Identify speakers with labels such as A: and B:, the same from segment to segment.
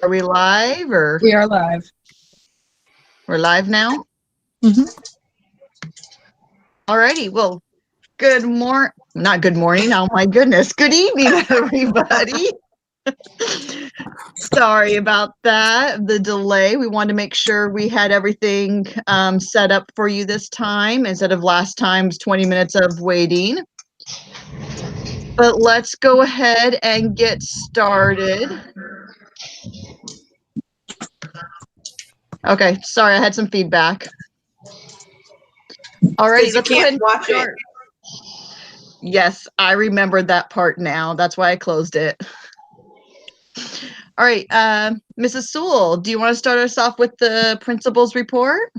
A: Are we live or?
B: We are live.
A: We're live now?
B: Mm-hmm.
A: All righty. Well, not good morning. Oh my goodness. Good evening, everybody. Sorry about that, the delay. We wanted to make sure we had everything set up for you this time instead of last time's 20 minutes of waiting. But let's go ahead and get started. Okay, sorry, I had some feedback. All right, let's go ahead and
C: watch
A: start.
C: it.
A: Yes, I remembered that part now. That's why I closed it. All right, Mrs. Sewell, do you want to start us off with the principal's report?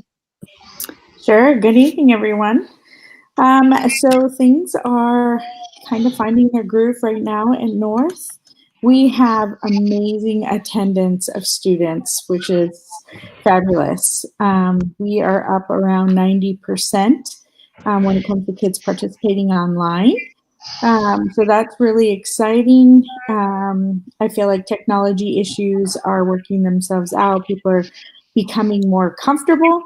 D: Sure. Good evening, everyone. So things are kind of finding their groove right now in North. We have amazing attendance of students, which is fabulous. We are up around 90% when it comes to kids participating online. So that's really exciting. I feel like technology issues are working themselves out. People are becoming more comfortable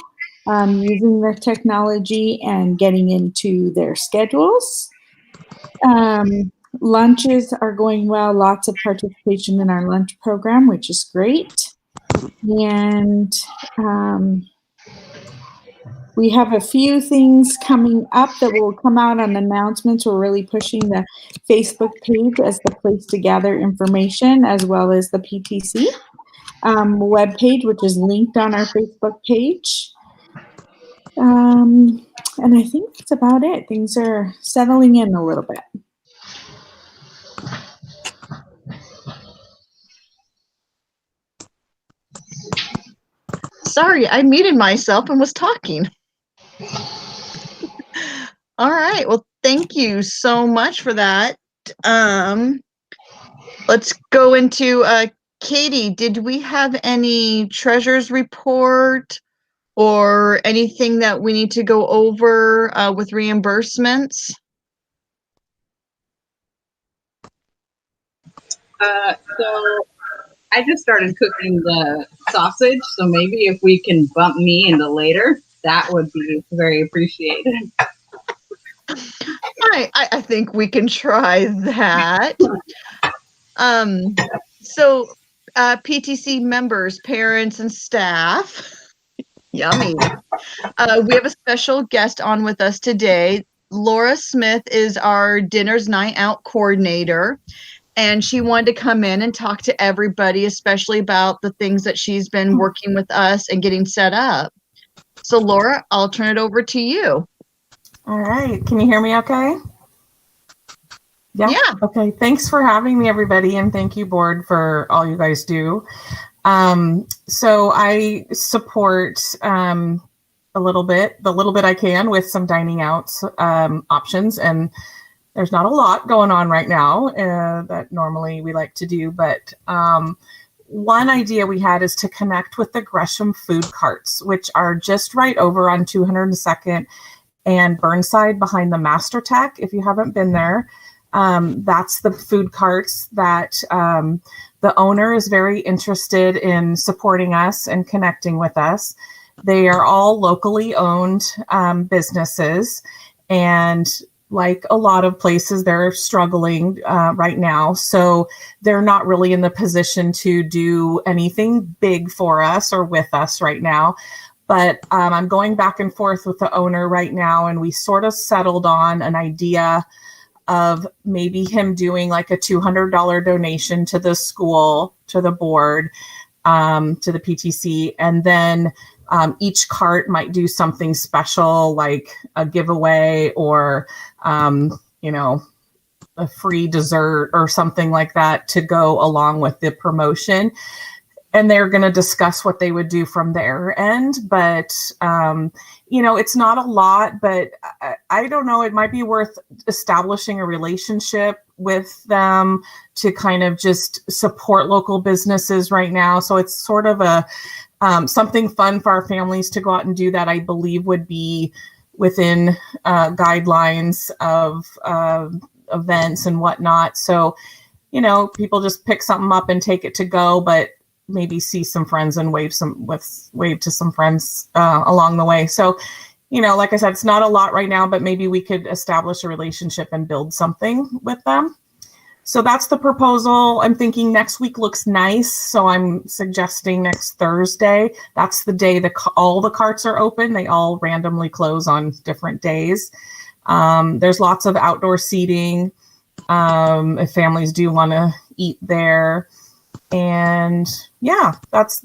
D: using the technology and getting into their schedules. Lunches are going well, lots of participation in our lunch program, which is great. And we have a few things coming up that will come out on announcements. We're really pushing the Facebook page as the place to gather information, as well as the PTC webpage, which is linked on our Facebook page. And I think that's about it. Things are settling in a little bit.
A: Sorry, I muted myself and was talking. All right, well, thank you so much for that. Let's go into Katie. Did we have any treasurer's report or anything that we need to go over with reimbursements?
C: So I just started cooking the sausage, so maybe if we can bump me into later, that would be very appreciated.
A: I think we can try that. So PTC members, parents, and staff, yummy. We have a special guest on with us today. Laura Smith is our Dinner's Night Out coordinator, and she wanted to come in and talk to everybody, especially about the things that she's been working with us and getting set up. So Laura, I'll turn it over to you.
E: All right. Can you hear me okay?
A: Yeah.
E: Okay. Thanks for having me, everybody. And thank you, board, for all you guys do. So I support the little bit I can with some dining out options. And there's not a lot going on right now that normally we like to do. But one idea we had is to connect with the Gresham food carts, which are just right over on 202nd and Burnside behind the Master Tech. If you haven't been there, that's the food carts that the owner is very interested in supporting us and connecting with us. They are all locally owned businesses, and like a lot of places, they're struggling right now. So they're not really in the position to do anything big for us or with us right now. But I'm going back and forth with the owner right now, and we sort of settled on an idea of maybe him doing like a $200 donation to the school, to the board, to the PTC, and then each cart might do something special like a giveaway or, a free dessert or something like that to go along with the promotion. And they're going to discuss what they would do from their end. But, it's not a lot, but I don't know, it might be worth establishing a relationship with them to kind of just support local businesses right now. So it's sort of a something fun for our families to go out and do that I believe would be within guidelines of events and whatnot. So, people just pick something up and take it to go, but maybe see some friends and wave to some friends along the way. So, like I said, it's not a lot right now, but maybe we could establish a relationship and build something with them. So that's the proposal. I'm thinking next week looks nice. So I'm suggesting next Thursday. That's the day all the carts are open. They all randomly close on different days. There's lots of outdoor seating if families do want to eat there. And yeah, that's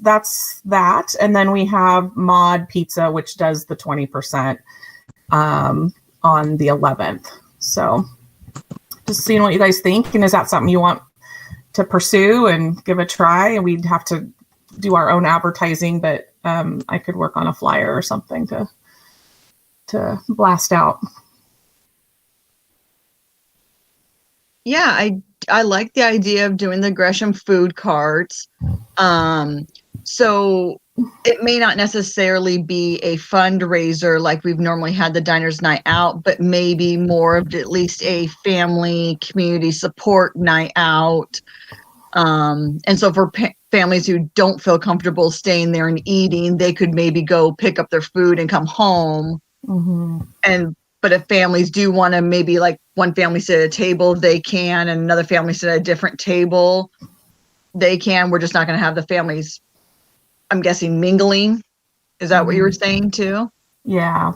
E: that. And then we have Mod Pizza, which does the 20% on the 11th. So just seeing what you guys think. And is that something you want to pursue and give a try? And we'd have to do our own advertising, but I could work on a flyer or something to blast out.
A: Yeah, I like the idea of doing the Gresham food carts. So it may not necessarily be a fundraiser like we've normally had the Diners Night Out, but maybe more of at least a family community support night out. And so for families who don't feel comfortable staying there and eating, they could maybe go pick up their food and come home. Mm-hmm. But if families do want to, maybe like one family sit at a table, they can, and another family sit at a different table, they can. We're just not going to have the families, I'm guessing, mingling. Is that what you were saying too?
E: Yeah.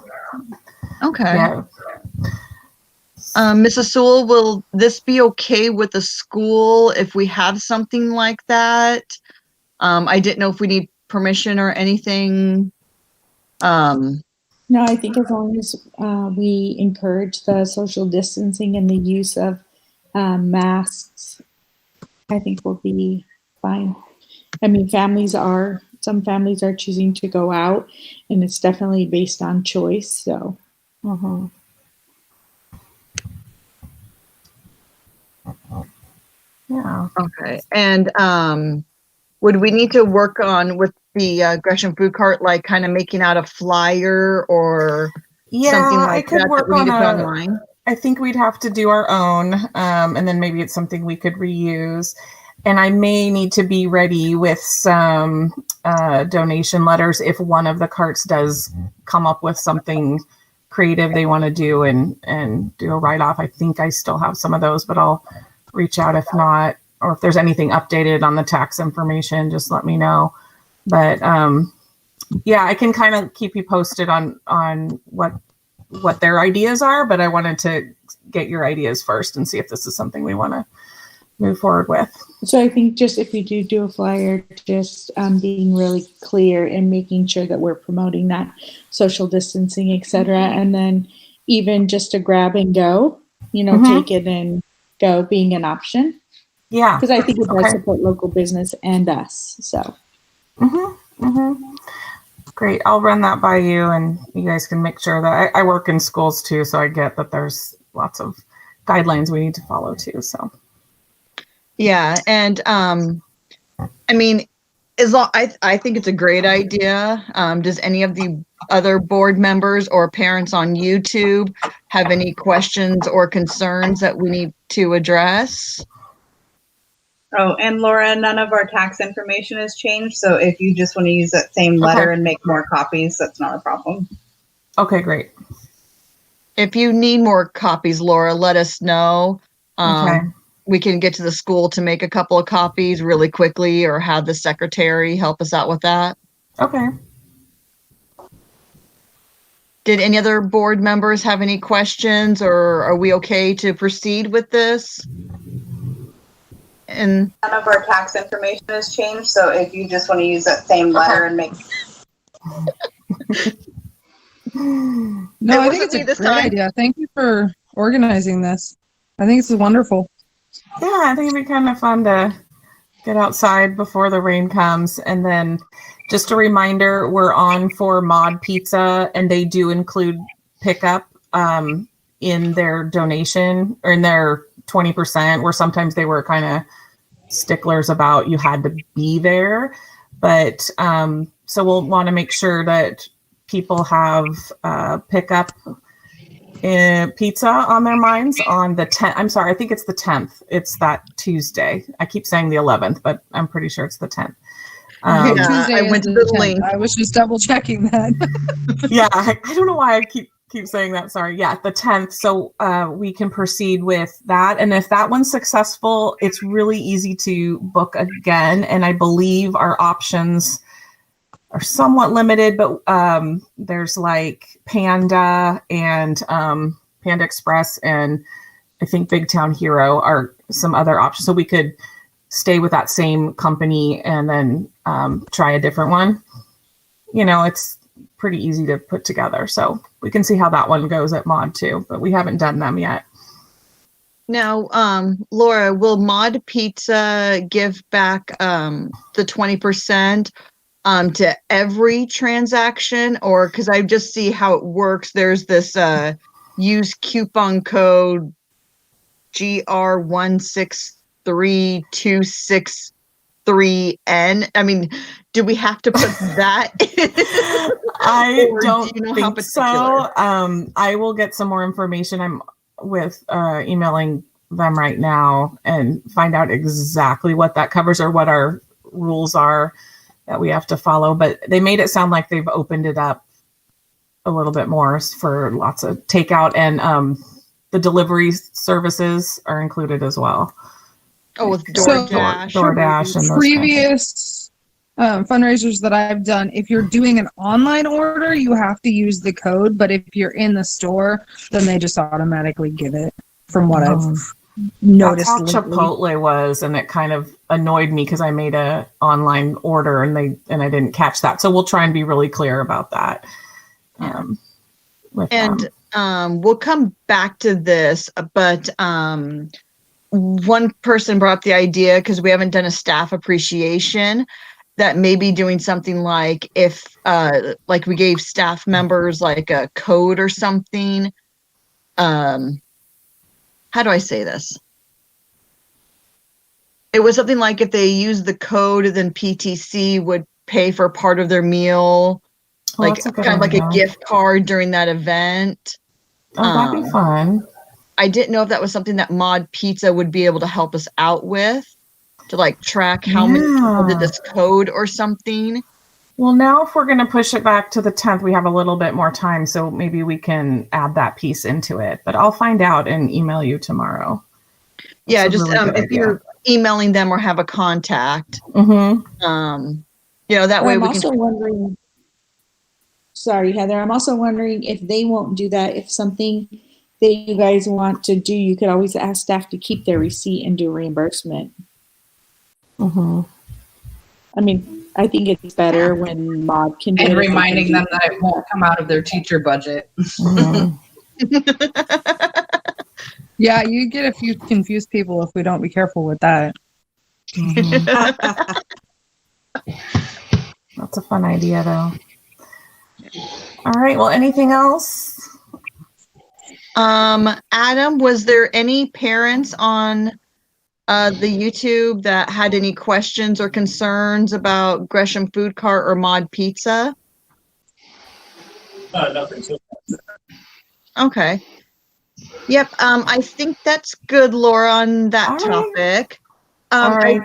A: Okay.
E: Yeah.
A: Mrs. Sewell, will this be okay with the school if we have something like that? I didn't know if we need permission or anything.
D: No, I think as long as we encourage the social distancing and the use of masks, I think we'll be fine. I mean, some families are choosing to go out, and it's definitely based on choice. So,
E: yeah.
A: Okay. And would we need to work on with the Gresham food cart, like kind of making out a flyer or something like
E: I could
A: that?
E: Work
A: that we need
E: on
A: to put online?
E: I think we'd have to do our own, and then maybe it's something we could reuse. And I may need to be ready with some donation letters if one of the carts does come up with something creative they want to do and do a write-off. I think I still have some of those, but I'll reach out if not, or if there's anything updated on the tax information, just let me know. But yeah, I can kind of keep you posted on what their ideas are, but I wanted to get your ideas first and see if this is something we want to move forward with.
D: So I think just if we do a flyer, just being really clear and making sure that we're promoting that social distancing, et cetera. And then even just a grab and go, take it and go being an option.
E: Yeah.
D: Because I think it does support local business and us. So.
E: Great. I'll run that by you and you guys can make sure that I work in schools too. So I get that there's lots of guidelines we need to follow too. So.
A: Yeah. And I mean, I think it's a great idea. Does any of the other board members or parents on YouTube have any questions or concerns that we need to address?
C: Oh, and Laura, none of our tax information has changed. So if you just want to use that same letter and make more copies, that's not a problem.
E: Okay, great.
A: If you need more copies, Laura, let us know. We can get to the school to make a couple of copies really quickly or have the secretary help us out with that.
E: Okay.
A: Did any other board members have any questions, or are we okay to proceed with this? And
C: none of our tax information has changed. So if you just want to use that same letter and make.
B: No, I think it's a great idea. Thank you for organizing this. I think it's wonderful.
E: Yeah, I think it'd be kind of fun to get outside before the rain comes. And then just a reminder, we're on for Mod Pizza, and they do include pickup in their donation or in their 20%, where sometimes they were kind of sticklers about you had to be there. But so we'll want to make sure that people have pickup pizza on their minds on the 10th. I'm sorry, I think it's the 10th. It's that Tuesday. I keep saying the 11th, but I'm pretty sure it's the 10th.
B: Okay, Tuesday
A: I went to the link.
B: I was just double checking that.
E: Yeah, I don't know why I keep saying that. Sorry. Yeah, the 10th. So we can proceed with that. And if that one's successful, it's really easy to book again. And I believe our options are somewhat limited, but there's like Panda and Panda Express and I think Big Town Hero are some other options. So we could stay with that same company and then try a different one. You know, it's pretty easy to put together. So we can see how that one goes at Mod too, but we haven't done them yet.
A: Now, Laura, will Mod Pizza give back the 20% to every transaction, or because I just see how it works? There's this use coupon code GR163263N. I mean, do we have to put that in?
E: I
A: Or
E: don't
A: do you know
E: think
A: how particular?
E: so. I will get some more information. I'm with emailing them right now and find out exactly what that covers or what our rules are that we have to follow. But they made it sound like they've opened it up a little bit more for lots of takeout, and the delivery services are included as well.
A: Oh, with
B: So-
A: DoorDash.
E: DoorDash and those
B: Previous fundraisers that I've done, if you're doing an online order, you have to use the code, but if you're in the store, then they just automatically give it, from what I've noticed.
E: That's how
B: lately.
E: Chipotle was, and it kind of annoyed me because I made a online order and I didn't catch that. So we'll try and be really clear about that. With them.
A: And we'll come back to this, but one person brought up the idea, because we haven't done a staff appreciation, that maybe doing something like if like we gave staff members like a code or something. How do I say this? It was something like if they use the code, then PTC would pay for part of their meal, like
E: that's a
A: kind
E: good
A: of like a
E: idea.
A: gift card during that event.
E: Oh, that'd be fun.
A: I didn't know if that was something that Mod Pizza would be able to help us out with, to like track how many people did this code or something.
E: Well, now if we're going to push it back to the 10th, we have a little bit more time, so maybe we can add that piece into it. But I'll find out and email you tomorrow.
A: Yeah,
E: That's a
A: just
E: really good
A: if
E: idea.
A: you're emailing them or have a contact,
E: Mm-hmm.
A: you know, that way
D: I'm
A: we
D: also
A: can.
D: wondering, sorry, Heather, I'm also wondering if they won't do that, if something that you guys want to do, you could always ask staff to keep their receipt and do reimbursement.
E: Mm-hmm.
D: I mean, I think it's better when Mod can do it.
F: And
D: if they can
F: reminding
D: do
F: them
D: it.
F: that it won't come out of their teacher budget.
E: Mm-hmm.
B: Yeah, you get a few confused people if we don't be careful with that.
E: That's a fun idea, though. All right. Well, anything else?
A: Adam, was there any parents on the YouTube that had any questions or concerns about Gresham Food Cart or Mod Pizza?
G: Nothing. So
A: Okay. Yep. I think that's good, Laura, on that
E: All right.
A: topic.
E: All right.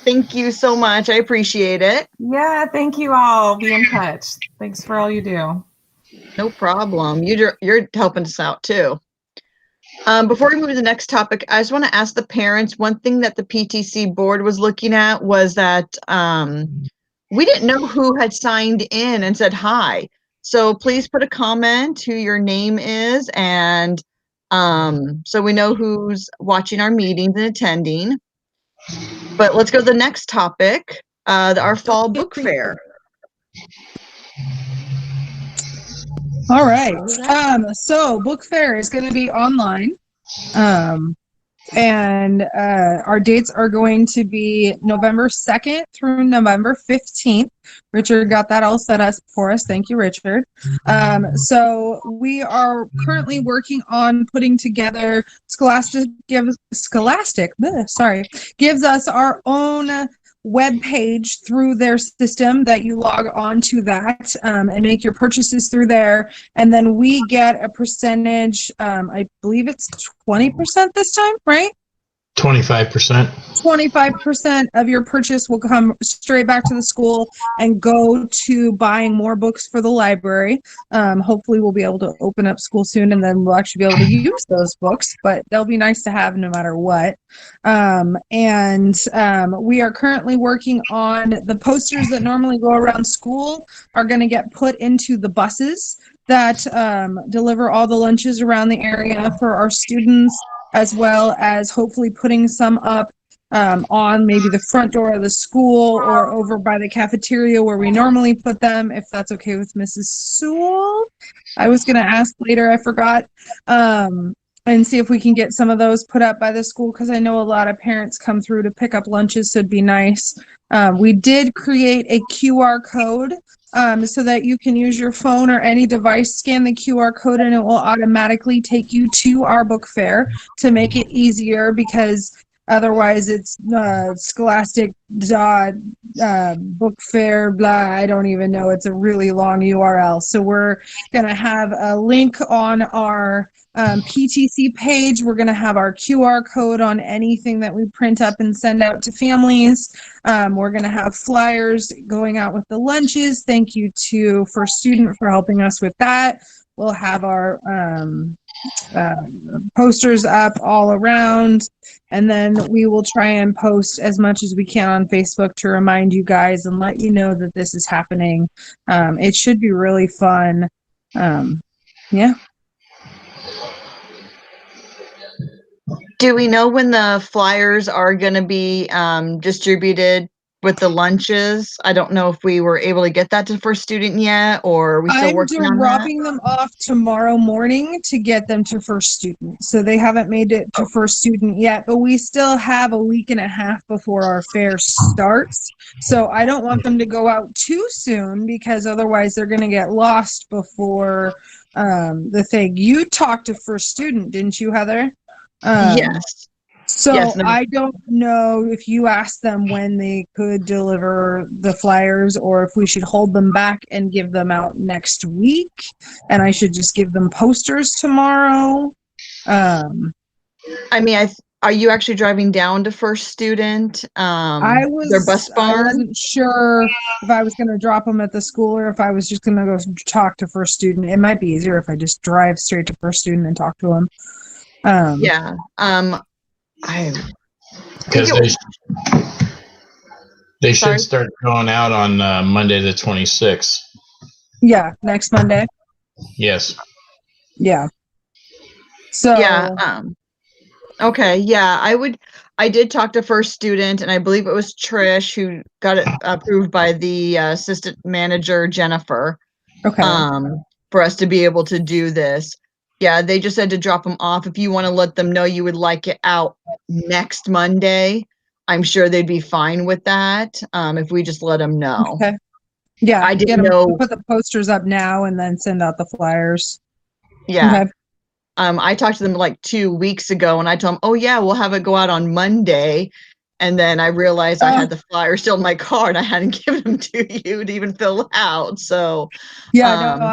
A: Thank you so much. I appreciate it.
E: Yeah. Thank you all. Be in touch. Thanks for all you do.
A: No problem. You're helping us out too. Before we move to the next topic, I just want to ask the parents, one thing that the PTC board was looking at was that we didn't know who had signed in and said hi. So please put a comment who your name is, and so we know who's watching our meetings and attending. But let's go to the next topic, our fall book fair.
B: All right. So book fair is going to be online. And our dates are going to be November 2nd through November 15th. Richard got that all set up for us. Thank you, Richard. So we are currently working on putting together Scholastic gives us our own web page through their system that you log on to that and make your purchases through there. And then we get a percentage, I believe it's 20% this time, right?
G: 25%.
B: 25% of your purchase will come straight back to the school and go to buying more books for the library. Hopefully we'll be able to open up school soon, and then we'll actually be able to use those books, but they'll be nice to have no matter what. We are currently working on the posters that normally go around school are going to get put into the buses that deliver all the lunches around the area for our students, as well as hopefully putting some up on maybe the front door of the school or over by the cafeteria where we normally put them, if that's okay with Mrs. Sewell. I was going to ask later, I forgot, and see if we can get some of those put up by the school, because I know a lot of parents come through to pick up lunches, so it'd be nice. We did create a QR code so that you can use your phone or any device, scan the QR code, and it will automatically take you to our book fair to make it easier, because otherwise it's scholastic book fair, blah, I don't even know. It's a really long URL. So we're going to have a link on our PTC page. We're going to have our QR code on anything that we print up and send out to families. We're going to have flyers going out with the lunches. Thank you to First Student for helping us with that. We'll have our posters up all around, and then we will try and post as much as we can on Facebook to remind you guys and let you know that this is happening. It should be really fun. Yeah.
A: Do we know when the flyers are going to be distributed with the lunches? I don't know if we were able to get that to First Student yet, or are we still working on that?
B: I'm dropping them off tomorrow morning to get them to First Student. So they haven't made it to First Student yet, but we still have a week and a half before our fair starts. So I don't want them to go out too soon, because otherwise they're going to get lost before the thing. You talked to First Student, didn't you, Heather?
A: Yes.
B: So
A: yes, no.
B: I don't know if you asked them when they could deliver the flyers, or if we should hold them back and give them out next week, and I should just give them posters tomorrow.
A: I mean, are you actually driving down to First Student?
B: I
A: their bus barn?
B: I wasn't sure if I was going to drop them at the school or if I was just going to go talk to First Student. It might be easier if I just drive straight to First Student and talk to them.
A: Yeah.
G: Because they should start going out on Monday the 26th.
B: Yeah, next Monday.
G: Yes.
B: Yeah. So
A: yeah. Okay. Yeah, I did talk to First Student, and I believe it was Trish who got it approved by the assistant manager, Jennifer.
B: Okay.
A: For us to be able to do this. Yeah, they just said to drop them off. If you want to let them know you would like it out next Monday, I'm sure they'd be fine with that. If we just let them know.
B: Okay. Yeah,
A: I didn't know.
B: Put the posters up now and then send out the flyers.
A: Yeah.
B: Okay.
A: I talked to them like 2 weeks ago, and I told them, "Oh yeah, we'll have it go out on Monday." And then I realized I had the flyer still in my car, and I hadn't given them to you to even fill out. So
B: yeah, no,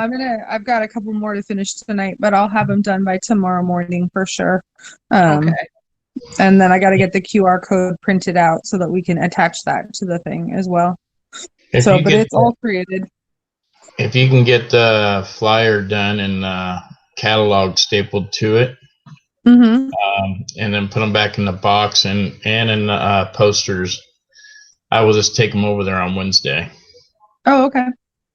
B: I've got a couple more to finish tonight, but I'll have them done by tomorrow morning for sure.
A: Okay.
B: And then I got to get the QR code printed out so that we can attach that to the thing as well. But it's all created.
G: If you can get the flyer done and catalog stapled to it,
B: mm-hmm.
G: And then put them back in the box and in posters, I will just take them over there on Wednesday.
B: Oh, okay.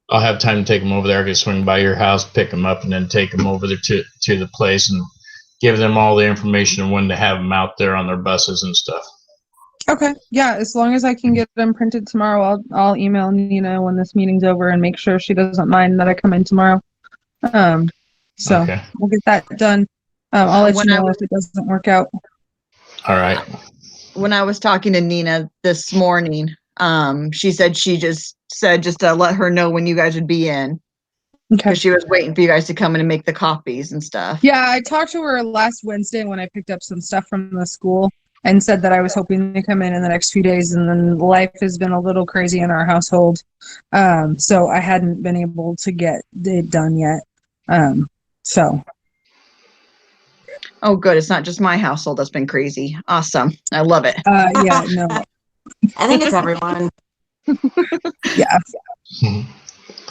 G: I'll have time to take them over there. I can swing by your house, pick them up, and then take them over there to the place and give them all the information and when to have them out there on their buses and stuff.
B: Okay. Yeah, as long as I can get them printed tomorrow, I'll email Nina when this meeting's over and make sure she doesn't mind that I come in tomorrow. So
G: okay.
B: We'll get that done. I'll let you know if it doesn't work out.
G: All right.
A: When I was talking to Nina this morning, she said just to let her know when you guys would be in.
B: Okay.
A: Because she was waiting for you guys to come in and make the copies and stuff.
B: Yeah, I talked to her last Wednesday when I picked up some stuff from the school. and said that I was hoping to come in the next few days, and then life has been a little crazy in our household. So I hadn't been able to get it done yet. So.
A: Oh, good. It's not just my household that's been crazy. Awesome. I love it.
B: Yeah, no.
E: I think it's everyone.
B: Yeah.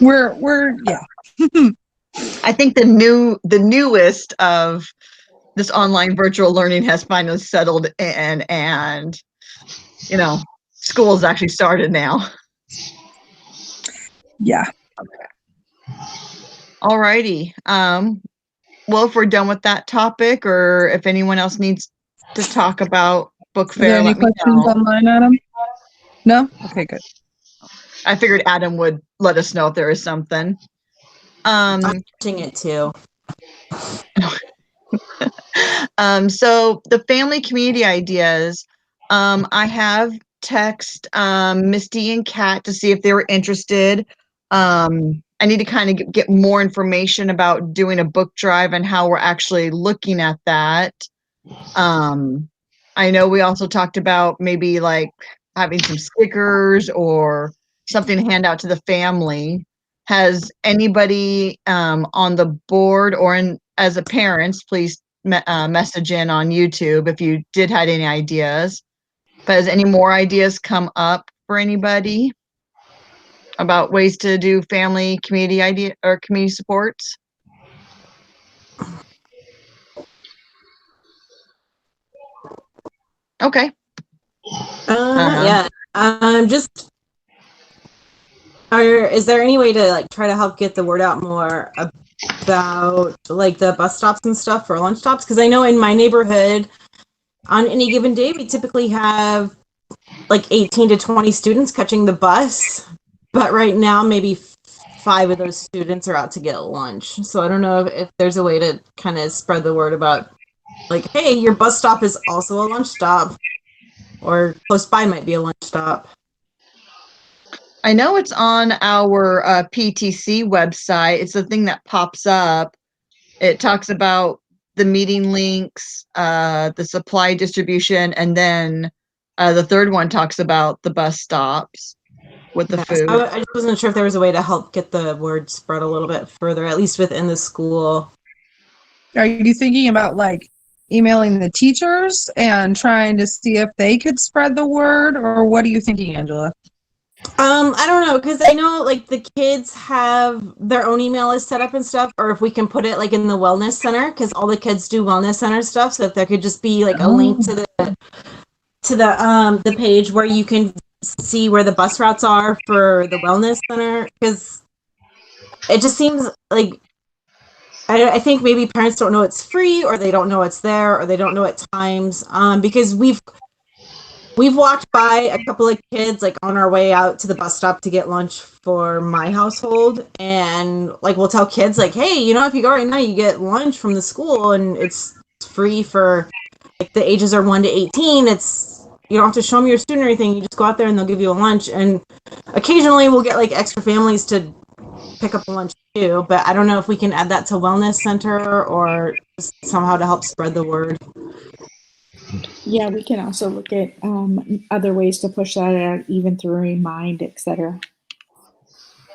B: We're yeah.
A: I think the newest of this online virtual learning has finally settled in, and school's actually started now.
B: Yeah.
A: All righty. Well, if we're done with that topic, or if anyone else needs to talk about book
B: Are there
A: fair,
B: any
A: let me
B: questions
A: know.
B: online, Adam? No? Okay, good.
A: I figured Adam would let us know if there is something.
H: I'm watching it too.
A: So the family community ideas, I have text Misty and Kat to see if they were interested. I need to kind of get more information about doing a book drive and how we're actually looking at that. I know we also talked about maybe like having some stickers or something to hand out to the family. Has anybody on the board or as a parents, please message in on YouTube if you did had any ideas. But has any more ideas come up for anybody about ways to do family community idea or community supports? Okay.
H: Yeah. Is there any way to like try to help get the word out more about like the bus stops and stuff for lunch stops? Because I know in my neighborhood, on any given day, we typically have like 18 to 20 students catching the bus, but right now maybe 5 of those students are out to get lunch. So I don't know if there's a way to kind of spread the word about like, hey, your bus stop is also a lunch stop, or close by might be a lunch stop.
A: I know it's on our PTC website. It's the thing that pops up. It talks about the meeting links, the supply distribution, and then the third one talks about the bus stops with the food.
H: I just wasn't sure if there was a way to help get the word spread a little bit further, at least within the school.
B: Are you thinking about like emailing the teachers and trying to see if they could spread the word, or what are you thinking, Angela?
H: I don't know, because I know like the kids have their own email list set up and stuff, or if we can put it like in the wellness center, because all the kids do wellness center stuff. So if there could just be like a link to the page where you can see where the bus routes are for the wellness center, because it just seems like I think maybe parents don't know it's free, or they don't know it's there, or they don't know at times, because we've walked by a couple of kids like on our way out to the bus stop to get lunch for my household, and like we'll tell kids like, hey, if you go right now you get lunch from the school and it's free for like the ages are 1 to 18. It's, you don't have to show them your student or anything, you just go out there and they'll give you a lunch. And occasionally we'll get like extra families to pick up a lunch too, but I don't know if we can add that to wellness center or somehow to help spread the word.
D: Yeah, we can also look at other ways to push that out, even through Remind, etc.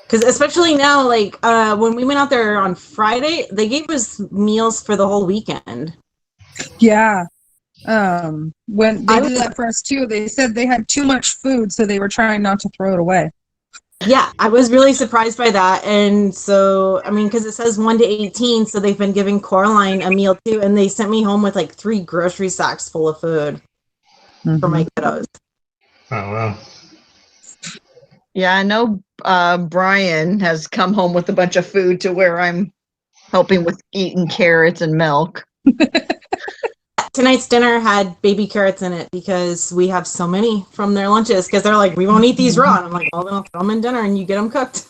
H: Because especially now, like when we went out there on Friday, they gave us meals for the whole weekend.
B: Yeah. When they did that for us too, they said they had too much food, so they were trying not to throw it away.
H: Yeah, I was really surprised by that. And so, I mean, because it says 1 to 18, so they've been giving Coraline a meal too, and they sent me home with like 3 grocery sacks full of food for my kiddos.
G: Oh, wow.
A: Yeah, I know Brian has come home with a bunch of food to where I'm helping with eating carrots and milk.
H: Tonight's dinner had baby carrots in it because we have so many from their lunches, because they're like, we won't eat these raw. And I'm like, well, then I'll throw them in dinner and you get them cooked.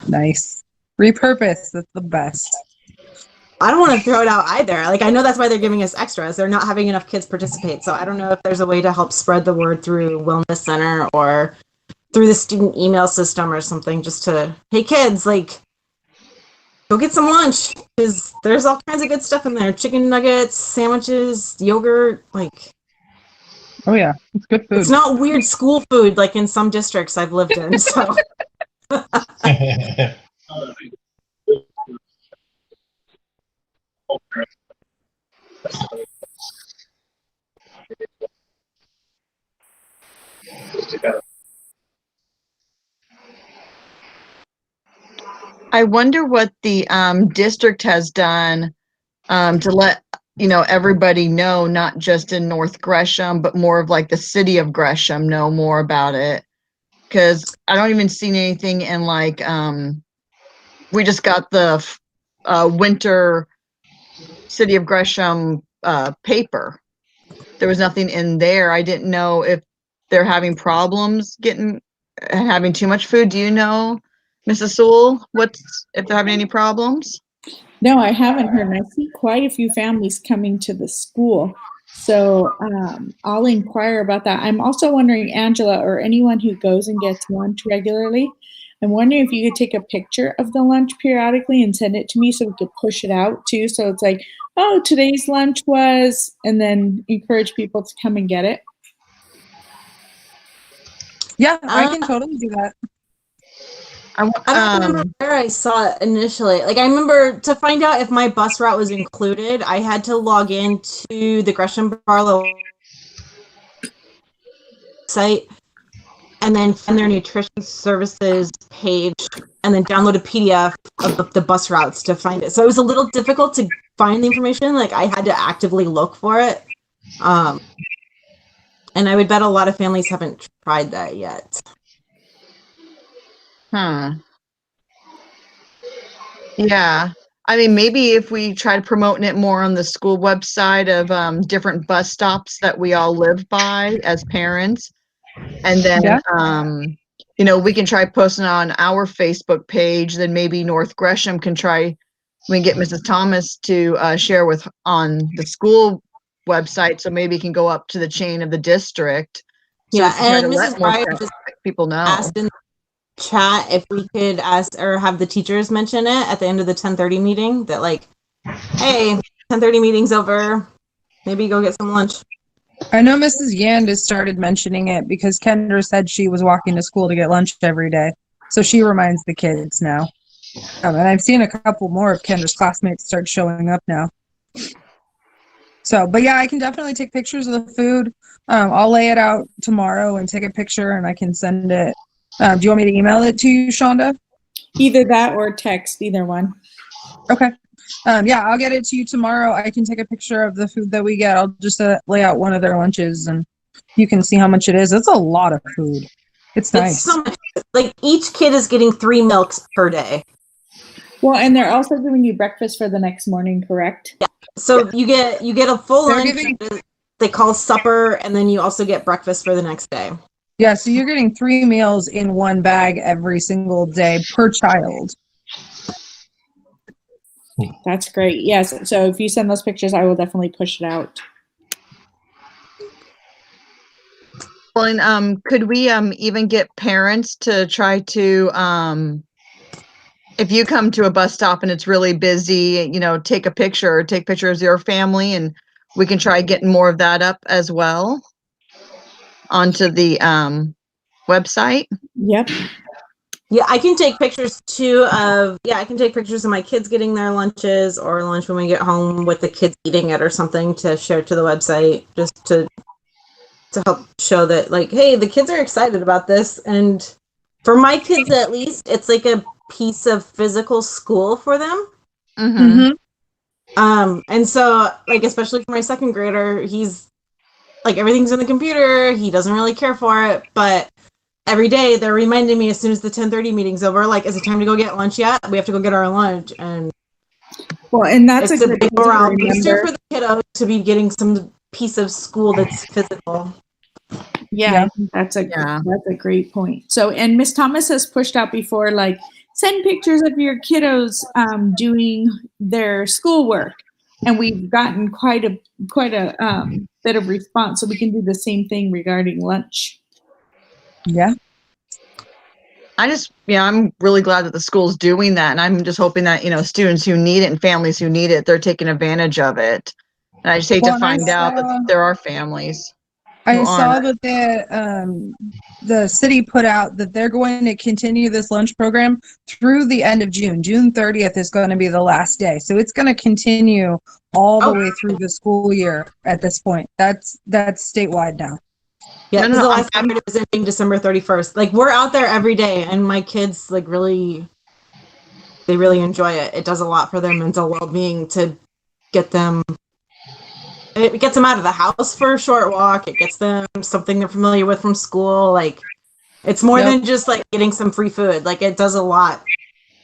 B: Nice. Repurpose. That's the best.
H: I don't want to throw it out either. Like, I know that's why they're giving us extras. They're not having enough kids participate. So I don't know if there's a way to help spread the word through Wellness Center or through the student email system or something, just to, hey kids, like, go get some lunch because there's all kinds of good stuff in there. Chicken nuggets, sandwiches, yogurt. Like,
B: Oh yeah, it's good food.
H: it's not weird school food like in some districts I've lived in. So
A: I wonder what the district has done to let everybody know, not just in North Gresham, but more of like the city of Gresham know more about it. Because I don't even see anything in like we just got the winter city of Gresham paper. There was nothing in there. I didn't know if they're having problems having too much food. Do you know, Mrs. Sewell, if they're having any problems?
D: No, I haven't heard. And I see quite a few families coming to the school. So I'll inquire about that. I'm also wondering, Angela, or anyone who goes and gets lunch regularly, I'm wondering if you could take a picture of the lunch periodically and send it to me so we could push it out too. So it's like, oh, today's lunch was, and then encourage people to come and get it.
B: Yeah, I can totally do that.
H: I don't remember where I saw it initially. Like, I remember to find out if my bus route was included, I had to log into the Gresham Barlow site and then find their nutrition services page and then download a PDF of the bus routes to find it. So it was a little difficult to find the information. Like, I had to actively look for it. And I would bet a lot of families haven't tried that yet.
A: Yeah. I mean, maybe if we tried promoting it more on the school website of different bus stops that we all live by as parents. And then, we can try posting on our Facebook page. Then maybe North Gresham we can get Mrs. Thomas to share on the school website. So maybe it can go up to the chain of the district. So
H: and Mrs. Breyer just
A: people know.
H: Asked in the chat if we could ask or have the teachers mention it at the end of the 10:30 meeting that, like, hey, 10:30 meeting's over. Maybe go get some lunch.
B: I know Mrs. Yand has started mentioning it because Kendra said she was walking to school to get lunch every day. So she reminds the kids now. And I've seen a couple more of Kendra's classmates start showing up now. So, but yeah, I can definitely take pictures of the food. I'll lay it out tomorrow and take a picture and I can send it. Do you want me to email it to you, Shonda?
D: Either that or text, either one.
B: Okay. Yeah, I'll get it to you tomorrow. I can take a picture of the food that we get. I'll just lay out one of their lunches and you can see how much it is. It's a lot of food. It's nice.
H: It's so much, like, each kid is getting 3 milks per day.
D: Well, and they're also giving you breakfast for the next morning, correct?
H: Yeah. So you get a full lunch. They call supper, and then you also get breakfast for the next day.
B: Yeah, so you're getting 3 meals in one bag every single day per child.
D: That's great. Yes. So if you send those pictures, I will definitely push it out.
A: Well, and could we even get parents to try to if you come to a bus stop and it's really busy, take pictures of your family, and we can try getting more of that up as well onto the website.
D: Yep.
H: Yeah, I can take pictures too I can take pictures of my kids getting their lunches or lunch when we get home with the kids eating it or something to share to the website, just to help show that, like, hey, the kids are excited about this. And for my kids, at least, it's like a piece of physical school for them.
A: Mm-hmm.
H: And so, like, especially for my second grader, he's like, everything's in the computer. He doesn't really care for it, but every day they're reminding me as soon as the 10:30 meeting's over, like, is it time to go get lunch yet? We have to go get our lunch. And
D: that's
H: it's a big morale booster for the kiddos to be getting some piece of school that's physical.
D: Yeah. That's a great point. So, and Miss Thomas has pushed out before, like, send pictures of your kiddos doing their schoolwork, and we've gotten quite a bit of response. So we can do the same thing regarding lunch.
B: Yeah.
A: I'm really glad that the school's doing that. And I'm just hoping that, students who need it and families who need it, they're taking advantage of it. And I just hate to find out that there are families.
B: I saw that the city put out that they're going to continue this lunch program through the end of June. June 30th is going to be the last day. So it's going to continue all the way through the school year at this point. That's statewide now.
H: Yeah, because the last Saturday was ending December 31st. Like, we're out there every day, and my kids, like, they really enjoy it. It does a lot for their mental well-being to get them. It gets them out of the house for a short walk. It gets them something they're familiar with from school. Like, it's more than just, like, getting some free food. Like, it does a lot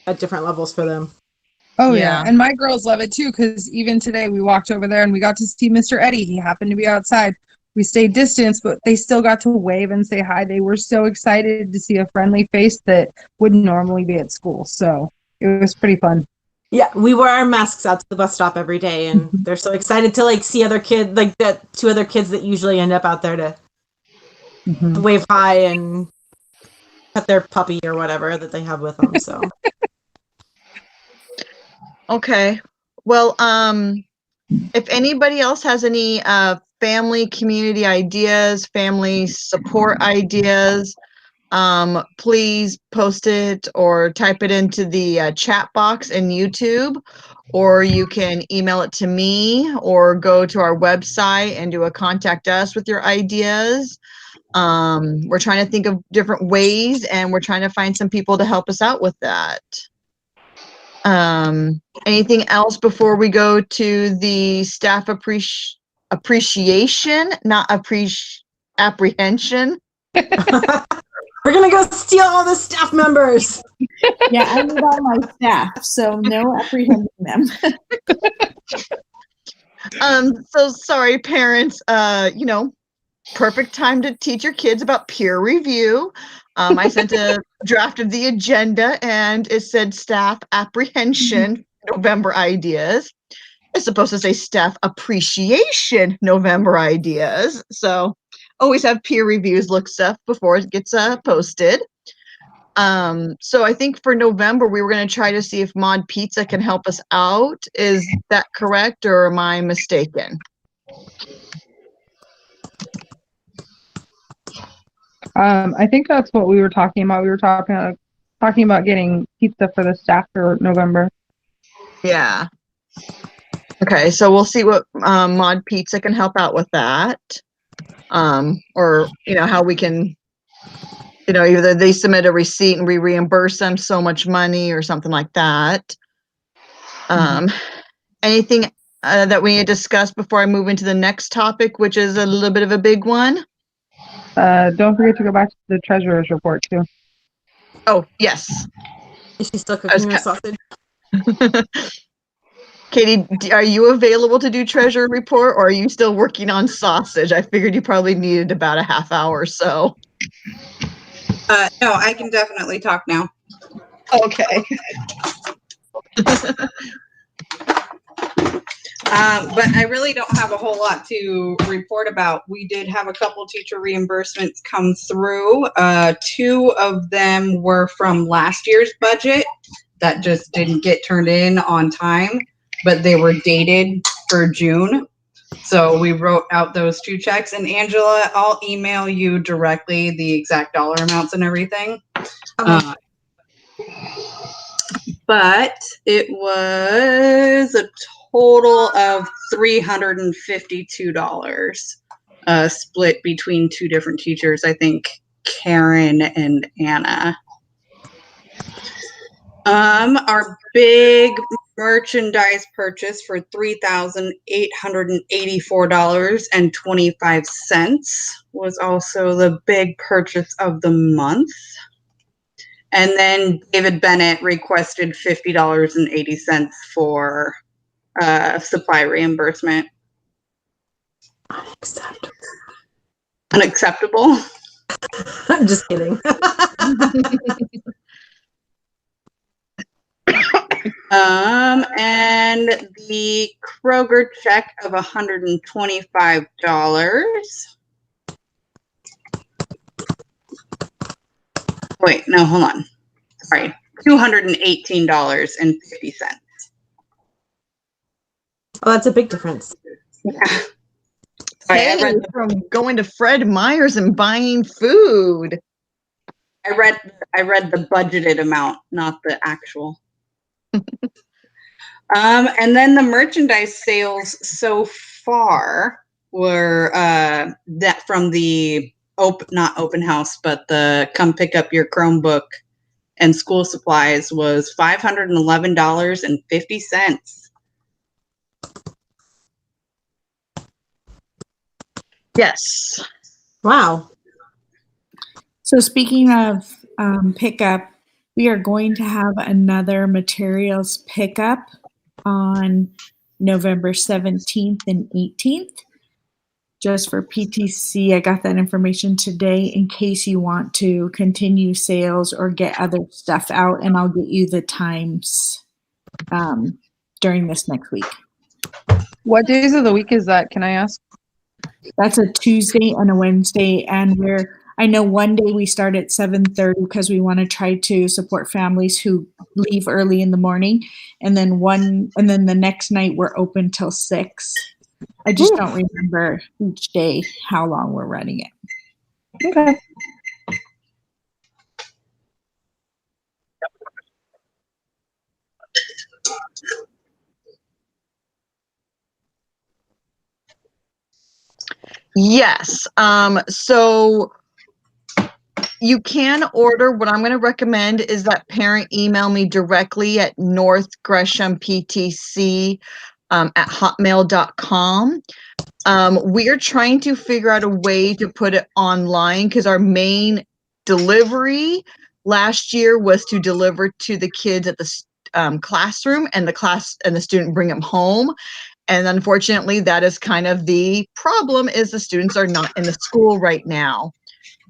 H: at different levels for them.
B: Oh, yeah. And my girls love it, too, because even today we walked over there and we got to see Mr. Eddie. He happened to be outside. We stayed distance, but they still got to wave and say hi. They were so excited to see a friendly face that wouldn't normally be at school. So it was pretty fun.
H: Yeah, we wear our masks out to the bus stop every day, and they're so excited to, like, see other kids, like, that 2 other kids that usually end up out there to wave hi and pet their puppy or whatever that they have with them. So
A: Okay. Well, if anybody else has any family community ideas, family support ideas, please post it or type it into the chat box in YouTube, or you can email it to me or go to our website and do a contact us with your ideas. We're trying to think of different ways, and we're trying to find some people to help us out with that. Anything else before we go to the staff appreciation, not apprehension?
H: We're gonna go steal all the staff members.
D: Yeah, I need all my staff, so no apprehending them.
A: So sorry, parents. Perfect time to teach your kids about peer review. I sent a draft of the agenda, and it said staff apprehension November ideas. It's supposed to say staff appreciation November ideas. So always have peer reviews look stuff before it gets posted. So I think for November, we were going to try to see if Mod Pizza can help us out. Is that correct, or am I mistaken?
B: I think that's what we were talking about. We were talking about getting pizza for the staff for November.
A: Yeah. Okay, so we'll see what Mod Pizza can help out with that. Or, how we can, either they submit a receipt and we reimburse them so much money or something like that. Anything that we need to discuss before I move into the next topic, which is a little bit of a big one?
B: Don't forget to go back to the treasurer's report, too.
A: Oh, yes.
H: Is she still cooking her sausage?
A: Katie, are you available to do treasurer report, or are you still working on sausage? I figured you probably needed about a half hour or so.
C: No, I can definitely talk now.
A: Okay.
C: But I really don't have a whole lot to report about. We did have a couple teacher reimbursements come through. 2 of them were from last year's budget that just didn't get turned in on time, but they were dated for June. So we wrote out those 2 checks. And Angela, I'll email you directly the exact dollar amounts and everything.
H: Okay.
C: But it was a total of $352, split between 2 different teachers. I think Karen and Anna. Our big merchandise purchase for $3,884.25 was also the big purchase of the month. And then David Bennett requested $50.80 for supply reimbursement. Unacceptable.
H: I'm just kidding.
C: And the Kroger check of $125. Wait, no, hold on. Sorry, $218.50.
H: Oh, that's a big difference.
C: Yeah. Sorry,
A: Hey, from going to Fred Meyer's and buying food.
C: I read the budgeted amount, not the actual. And then the merchandise sales so far were that from the not open house, but the come pick up your Chromebook and school supplies was $511.50.
A: Yes.
H: Wow.
D: So speaking of pickup, we are going to have another materials pickup on November 17th and 18th. Just for PTC, I got that information today in case you want to continue sales or get other stuff out, and I'll get you the times during this next week.
B: What days of the week is that? Can I ask?
D: That's a Tuesday and a Wednesday, and I know one day we start at 7:30 because we want to try to support families who leave early in the morning, and then the next night we're open till 6. I just don't remember each day how long we're running it.
B: Okay.
A: Yes. So you can order. What I'm going to recommend is that parent email me directly at northgreshamptc at hotmail.com. We are trying to figure out a way to put it online because our main delivery last year was to deliver to the kids at the classroom, and the student bring them home. And unfortunately, that is kind of the problem, is the students are not in the school right now.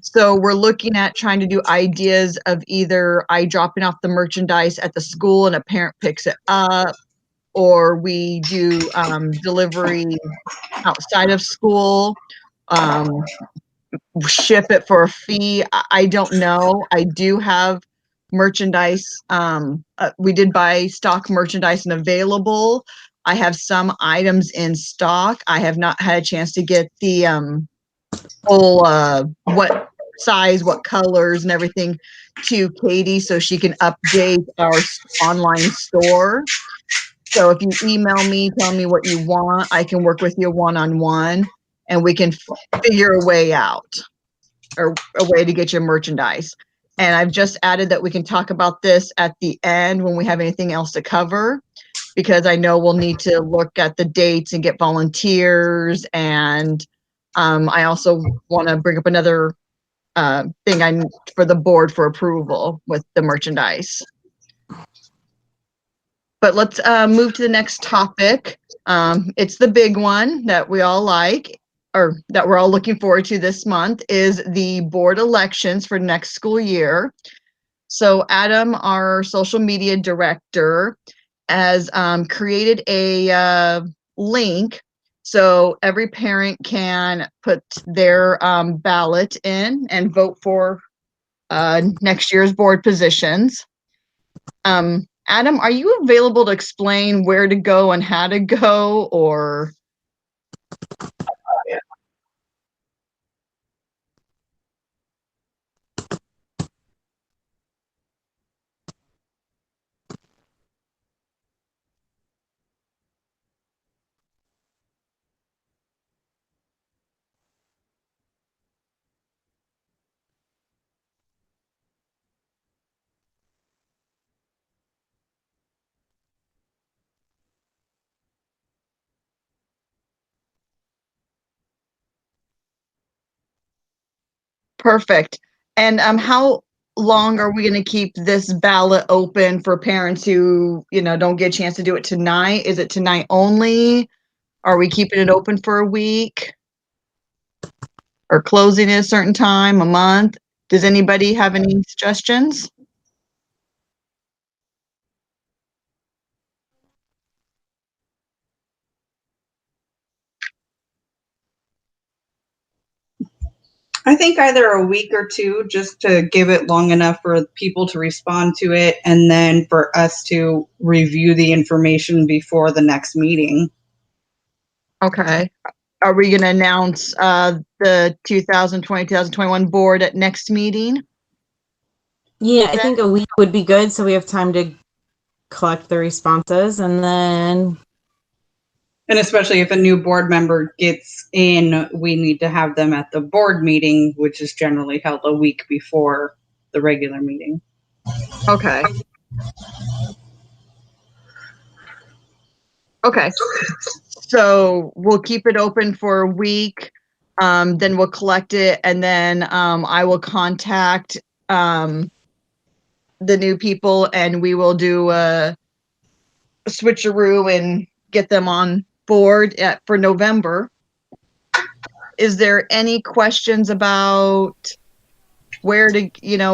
A: So we're looking at trying to do ideas of either I dropping off the merchandise at the school and a parent picks it up, or we do delivery outside of school, ship it for a fee. I don't know. I do have merchandise. We did buy stock merchandise and available. I have some items in stock. I have not had a chance to get the whole what size, what colors and everything to Katie so she can update our online store. So if you email me, tell me what you want, I can work with you one-on-one and we can figure a way out or a way to get your merchandise. And I've just added that we can talk about this at the end when we have anything else to cover, because I know we'll need to look at the dates and get volunteers. And I also want to bring up another thing for the board for approval with the merchandise. But let's move to the next topic. It's the big one that we all like, or that we're all looking forward to this month, is the board elections for next school year. So Adam, our social media director, has created a link so every parent can put their ballot in and vote for next year's board positions. Adam, are you available to explain where to go and how to go, or? Perfect. And how long are we going to keep this ballot open for parents who, don't get a chance to do it tonight? Is it tonight only? Are we keeping it open for a week? Or closing at a certain time, a month? Does anybody have any suggestions?
C: I think either a week or two, just to give it long enough for people to respond to it, and then for us to review the information before the next meeting.
A: Okay. Are we going to announce the 2020-2021 board at next meeting?
H: Yeah, I think a week would be good, so we have time to collect the responses, and then
C: And especially if a new board member gets in, we need to have them at the board meeting, which is generally held a week before the regular meeting.
A: Okay. Okay. So we'll keep it open for a week. Then we'll collect it, and then I will contact the new people, and we will do a switcheroo and get them on board for November. Is there any questions about where to,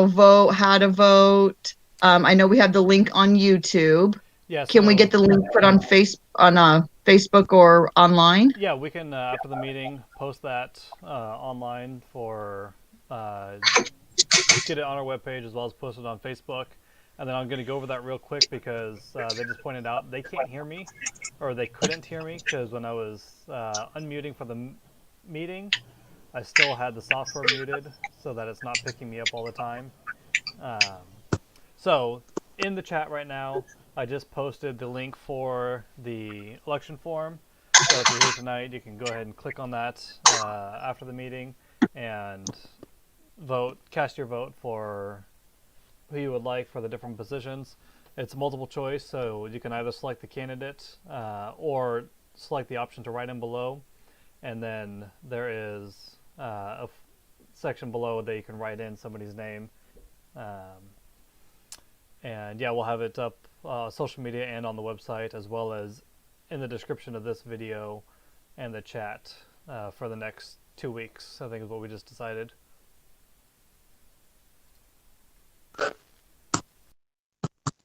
A: vote, how to vote? I know we have the link on YouTube.
I: Yes.
A: Can we get the link put on Facebook or online?
I: Yeah, we can after the meeting post that online for get it on our webpage as well as post it on Facebook. And then I'm going to go over that real quick because they just pointed out they can't hear me, or they couldn't hear me, because when I was unmuting for the meeting, I still had the software muted so that it's not picking me up all the time. So in the chat right now, I just posted the link for the election form. So if you're here tonight, you can go ahead and click on that after the meeting and vote, cast your vote for who you would like for the different positions. It's multiple choice, so you can either select the candidate or select the option to write in below. And then there is a section below that you can write in somebody's name. And yeah, we'll have it up social media and on the website, as well as in the description of this video and the chat for the next 2 weeks, I think is what we just decided.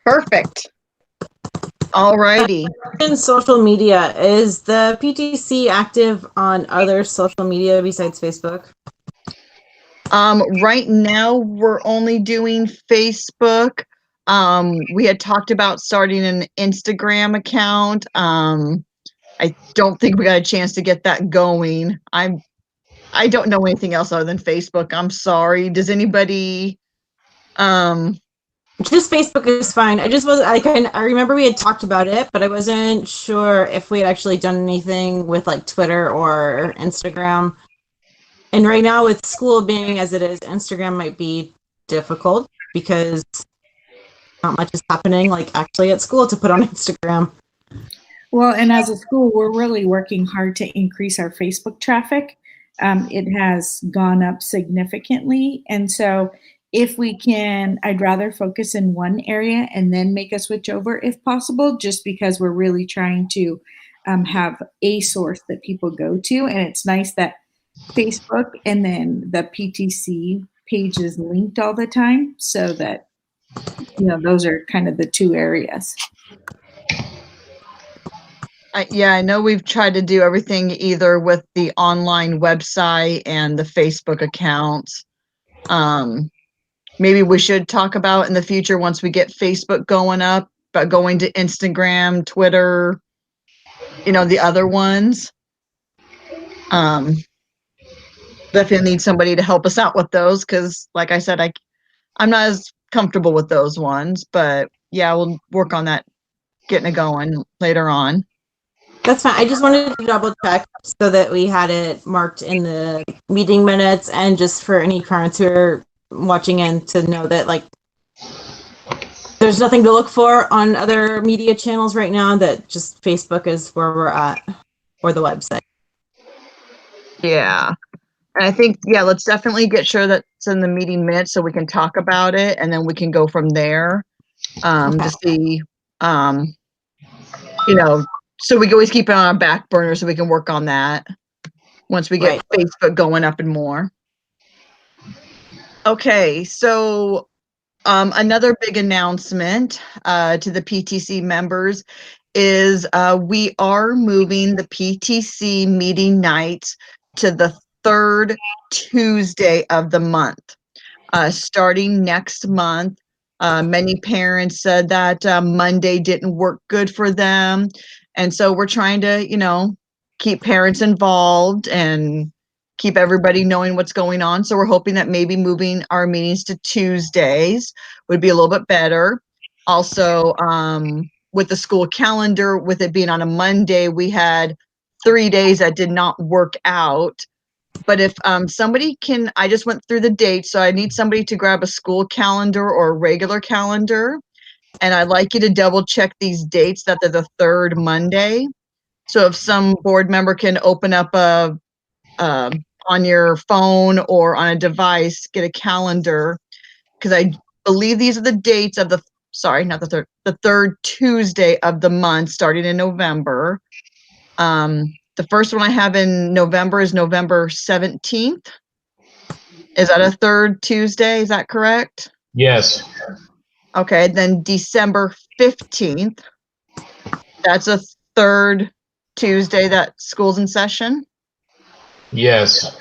A: Perfect. All righty.
H: in social media, is the PTC active on other social media besides Facebook?
A: Right now we're only doing Facebook. We had talked about starting an Instagram account. I don't think we got a chance to get that going. I don't know anything else other than Facebook. I'm sorry. Does anybody
H: Just Facebook is fine. I remember we had talked about it, but I wasn't sure if we had actually done anything with like Twitter or Instagram. And right now with school being as it is, Instagram might be difficult because not much is happening like actually at school to put on Instagram.
D: Well, and as a school, we're really working hard to increase our Facebook traffic. It has gone up significantly. And so if we can, I'd rather focus in one area and then make a switch over if possible, just because we're really trying to have a source that people go to. And it's nice that Facebook and then the PTC page is linked all the time so that, those are kind of the two areas.
A: I know we've tried to do everything either with the online website and the Facebook accounts. Maybe we should talk about in the future once we get Facebook going up, but going to Instagram, Twitter, the other ones. Definitely need somebody to help us out with those because, like I said, I'm not as comfortable with those ones. But yeah, we'll work on that, getting it going later on.
H: That's fine. I just wanted to double check so that we had it marked in the meeting minutes and just for any parents who are watching in to know that like there's nothing to look for on other media channels right now, that just Facebook is where we're at, or the website.
A: Yeah. And I think, let's definitely get sure that's in the meeting minutes so we can talk about it and then we can go from there to see, so we can always keep it on our back burner so we can work on that once we get Facebook going up and more. Okay, so another big announcement to the PTC members is we are moving the PTC meeting nights to the third Tuesday of the month. Starting next month, many parents said that Monday didn't work good for them. And so we're trying to, keep parents involved and keep everybody knowing what's going on. So we're hoping that maybe moving our meetings to Tuesdays would be a little bit better. Also, with the school calendar, with it being on a Monday, we had 3 days that did not work out. But if somebody can, I just went through the dates, so I need somebody to grab a school calendar or a regular calendar. And I'd like you to double check these dates that they're the third Monday. So if some board member can open up on your phone or on a device, get a calendar, because I believe these are the dates of the third Tuesday of the month, starting in November. The first one I have in November is November 17th. Is that a third Tuesday? Is that correct?
G: Yes.
A: Okay, then December 15th. That's a third Tuesday that school's in session.
G: Yes.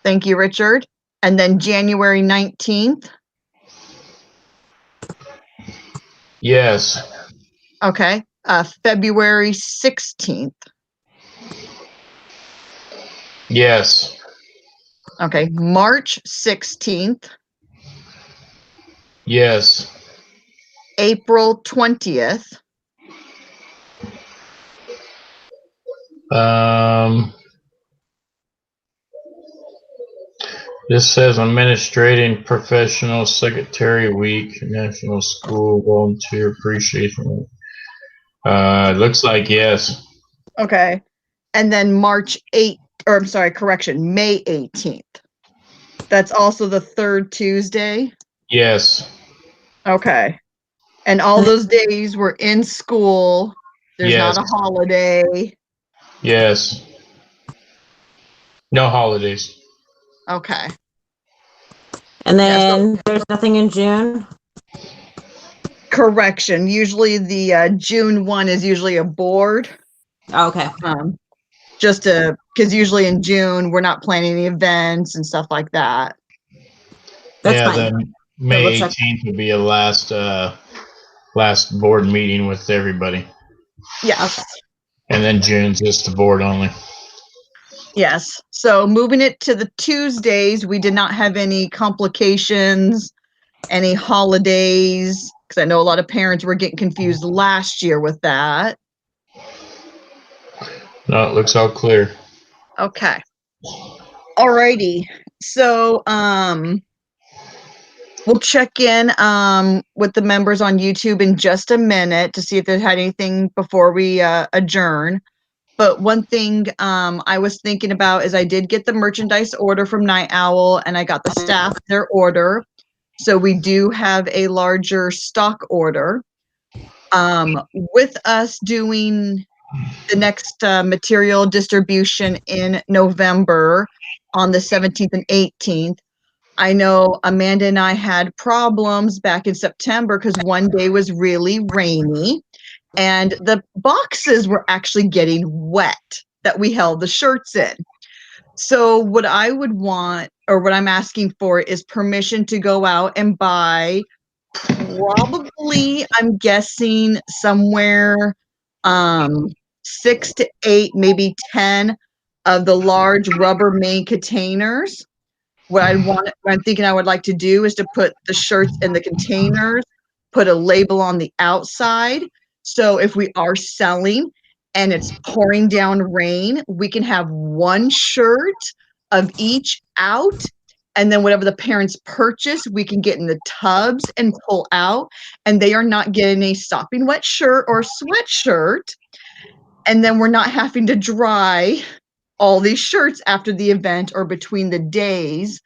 A: Thank you, Richard. And then January 19th.
G: Yes.
A: Okay. February 16th.
G: Yes.
A: Okay. March 16th.
G: Yes.
A: April 20th.
G: This says Administrating Professional Secretary Week, National School Volunteer Appreciation. It looks like yes.
A: Okay. And then May 18th. That's also the third Tuesday.
G: Yes.
A: Okay. And all those days we're in school. There's
G: Yes.
A: not a holiday.
G: Yes. No holidays.
A: Okay.
H: And then there's nothing in June.
A: Correction. Usually the June 1 is usually a board.
H: Okay.
A: Just because usually in June we're not planning any events and stuff like that.
H: That's fine.
G: Then May 18th would be a last board meeting with everybody.
A: Yes.
H: Okay.
G: And then June's just the board only.
A: Yes. So moving it to the Tuesdays, we did not have any complications, any holidays, because I know a lot of parents were getting confused last year with that.
G: No, it looks all clear.
A: Okay. Alrighty. So we'll check in with the members on YouTube in just a minute to see if they had anything before we adjourn. But one thing I was thinking about is I did get the merchandise order from Night Owl, and I got the staff their order. So we do have a larger stock order. With us doing the next material distribution in November on the 17th and 18th, I know Amanda and I had problems back in September because one day was really rainy and the boxes were actually getting wet that we held the shirts in. So what I would want, or what I'm asking for, is permission to go out and buy probably, I'm guessing somewhere 6 to 8, maybe 10 of the large Rubbermaid containers. What I'm thinking I would like to do is to put the shirts in the containers, put a label on the outside. So if we are selling and it's pouring down rain, we can have one shirt of each out. And then whatever the parents purchase, we can get in the tubs and pull out. And they are not getting a sopping wet shirt or sweatshirt. And then we're not having to dry all these shirts after the event or between the days.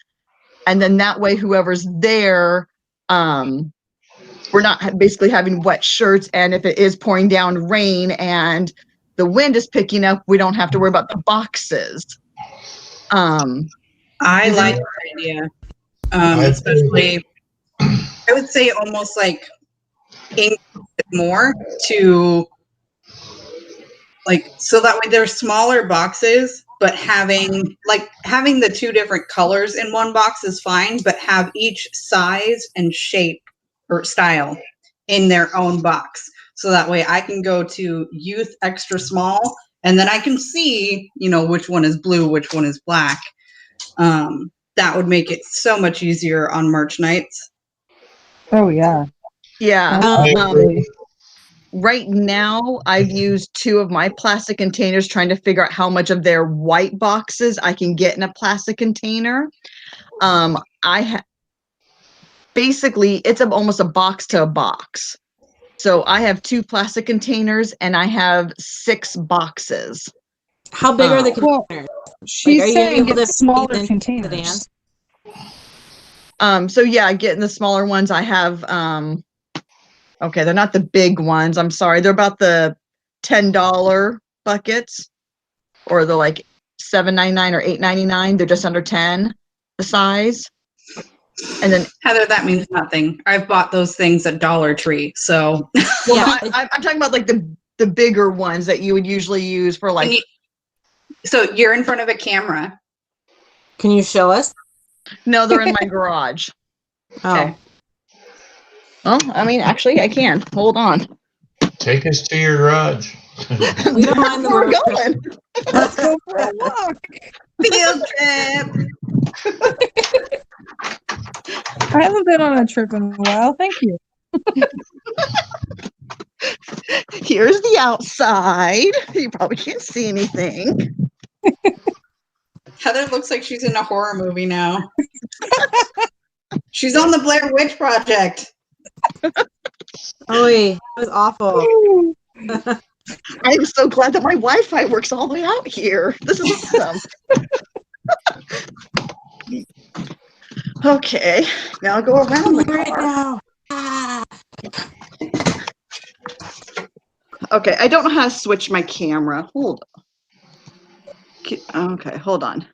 A: And then that way, whoever's there, we're not basically having wet shirts. And if it is pouring down rain and the wind is picking up, we don't have to worry about the boxes.
C: I like that idea. Especially, I would say almost like more to like, so that way they're smaller boxes, but having the two different colors in one box is fine, but have each size and shape or style in their own box. So that way I can go to youth extra small, and then I can see, which one is blue, which one is black. That would make it so much easier on merch nights.
B: Oh yeah.
A: Yeah.
B: Absolutely.
A: Right now, I've used 2 of my plastic containers trying to figure out how much of their white boxes I can get in a plastic container. Basically, it's almost a box to a box. So I have 2 plastic containers and I have 6 boxes.
H: How big are the
B: Well,
H: containers?
B: she's
H: are you
B: saying
H: able
B: get
H: to
B: smaller
H: feed them
B: containers.
A: So yeah, getting the smaller ones. I have okay, they're not the big ones. I'm sorry. They're about the $10 buckets, or the like $7.99 or $8.99. They're just under 10 the size. And then
C: Heather, that means nothing. I've bought those things at Dollar Tree. So
A: well, no, I'm talking about like the bigger ones that you would usually use for like.
C: So you're in front of a camera.
H: Can you show us?
A: No, they're in my garage.
H: Oh.
A: Well, I mean, actually, I can. Hold on.
G: Take us to your garage.
H: We don't mind the
A: We're
H: road.
A: going.
B: Let's go for a walk.
C: Field trip.
B: I haven't been on a trip in a while. Thank you.
A: Here's the outside. You probably can't see anything.
C: Heather looks like she's in a horror movie now. She's on the Blair Witch Project.
H: Oh, wait. That was awful.
A: I'm so glad that my Wi-Fi works all the way out here. This is awesome. Okay, now I'll go around the
H: Right
A: car.
H: now. Ah.
A: Okay, I don't know how to switch my camera. Hold on. Okay, hold on.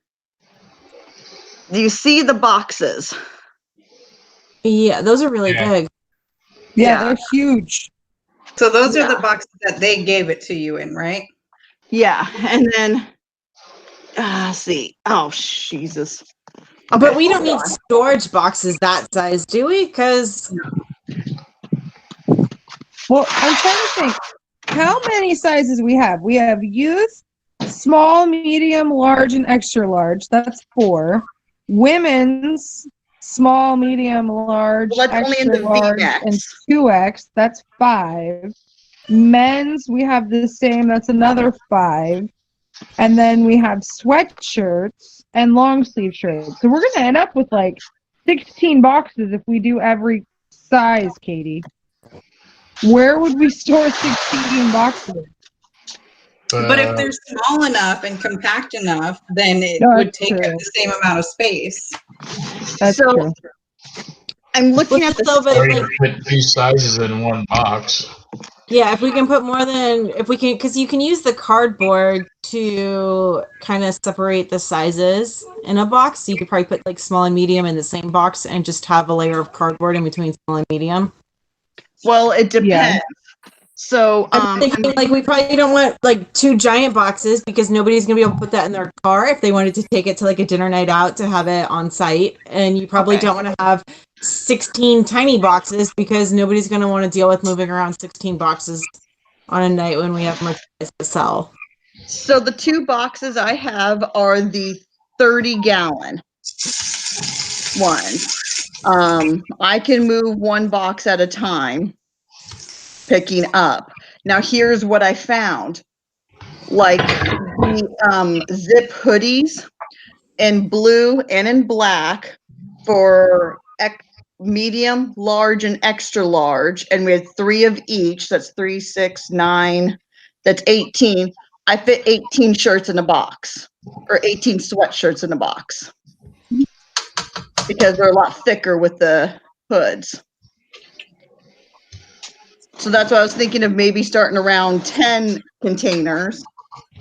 A: Do you see the boxes?
H: Yeah, those are really
G: Yeah.
H: big.
B: Yeah, they're huge.
C: So those are the boxes that they gave it to you in, right?
A: Yeah, and then see. Oh, Jesus. Okay,
H: But we don't
A: hold
H: need
A: on.
H: storage boxes that size, do we? Because
B: Well, I'm trying to think. How many sizes we have? We have youth, small, medium, large, and extra large. That's 4. Women's, small, medium, large,
A: Well, that's only in
B: extra
A: the
B: large,
A: VMAX.
B: and 2X. That's 5. Men's, we have the same. That's another 5. And then we have sweatshirts and long sleeve shirts. So we're going to end up with like 16 boxes if we do every size, Katie. Where would we store 16 boxes?
C: But if they're small enough and compact enough, then it
B: No,
C: would
B: that's
C: take up
B: true.
C: the same amount of space.
B: That's
A: So
B: true.
A: I'm looking at
H: so,
A: the.
H: but
G: Or you
H: like,
G: put 2 sizes in one box.
H: yeah, if we can put more than, if we can, because you can use the cardboard to kind of separate the sizes in a box. So you could probably put like small and medium in the same box and just have a layer of cardboard in between small and medium.
A: Well, it depends.
B: Yeah.
A: So
H: I'm thinking like we probably don't want like 2 giant boxes because nobody's gonna be able to put that in their car if they wanted to take it to like a dinner night out to have it on site. And you probably
A: Okay.
H: don't want to have 16 tiny boxes because nobody's gonna want to deal with moving around 16 boxes on a night when we have merchandise to sell.
A: So the 2 boxes I have are the 30-gallon ones. I can move 1 box at a time, picking up. Now here's what I found. Like the zip hoodies in blue and in black for medium, large, and extra large. And we had 3 of each. That's 3, 6, 9. That's 18. I fit 18 shirts in a box, or 18 sweatshirts in a box, because they're a lot thicker with the hoods. So that's why I was thinking of maybe starting around 10 containers,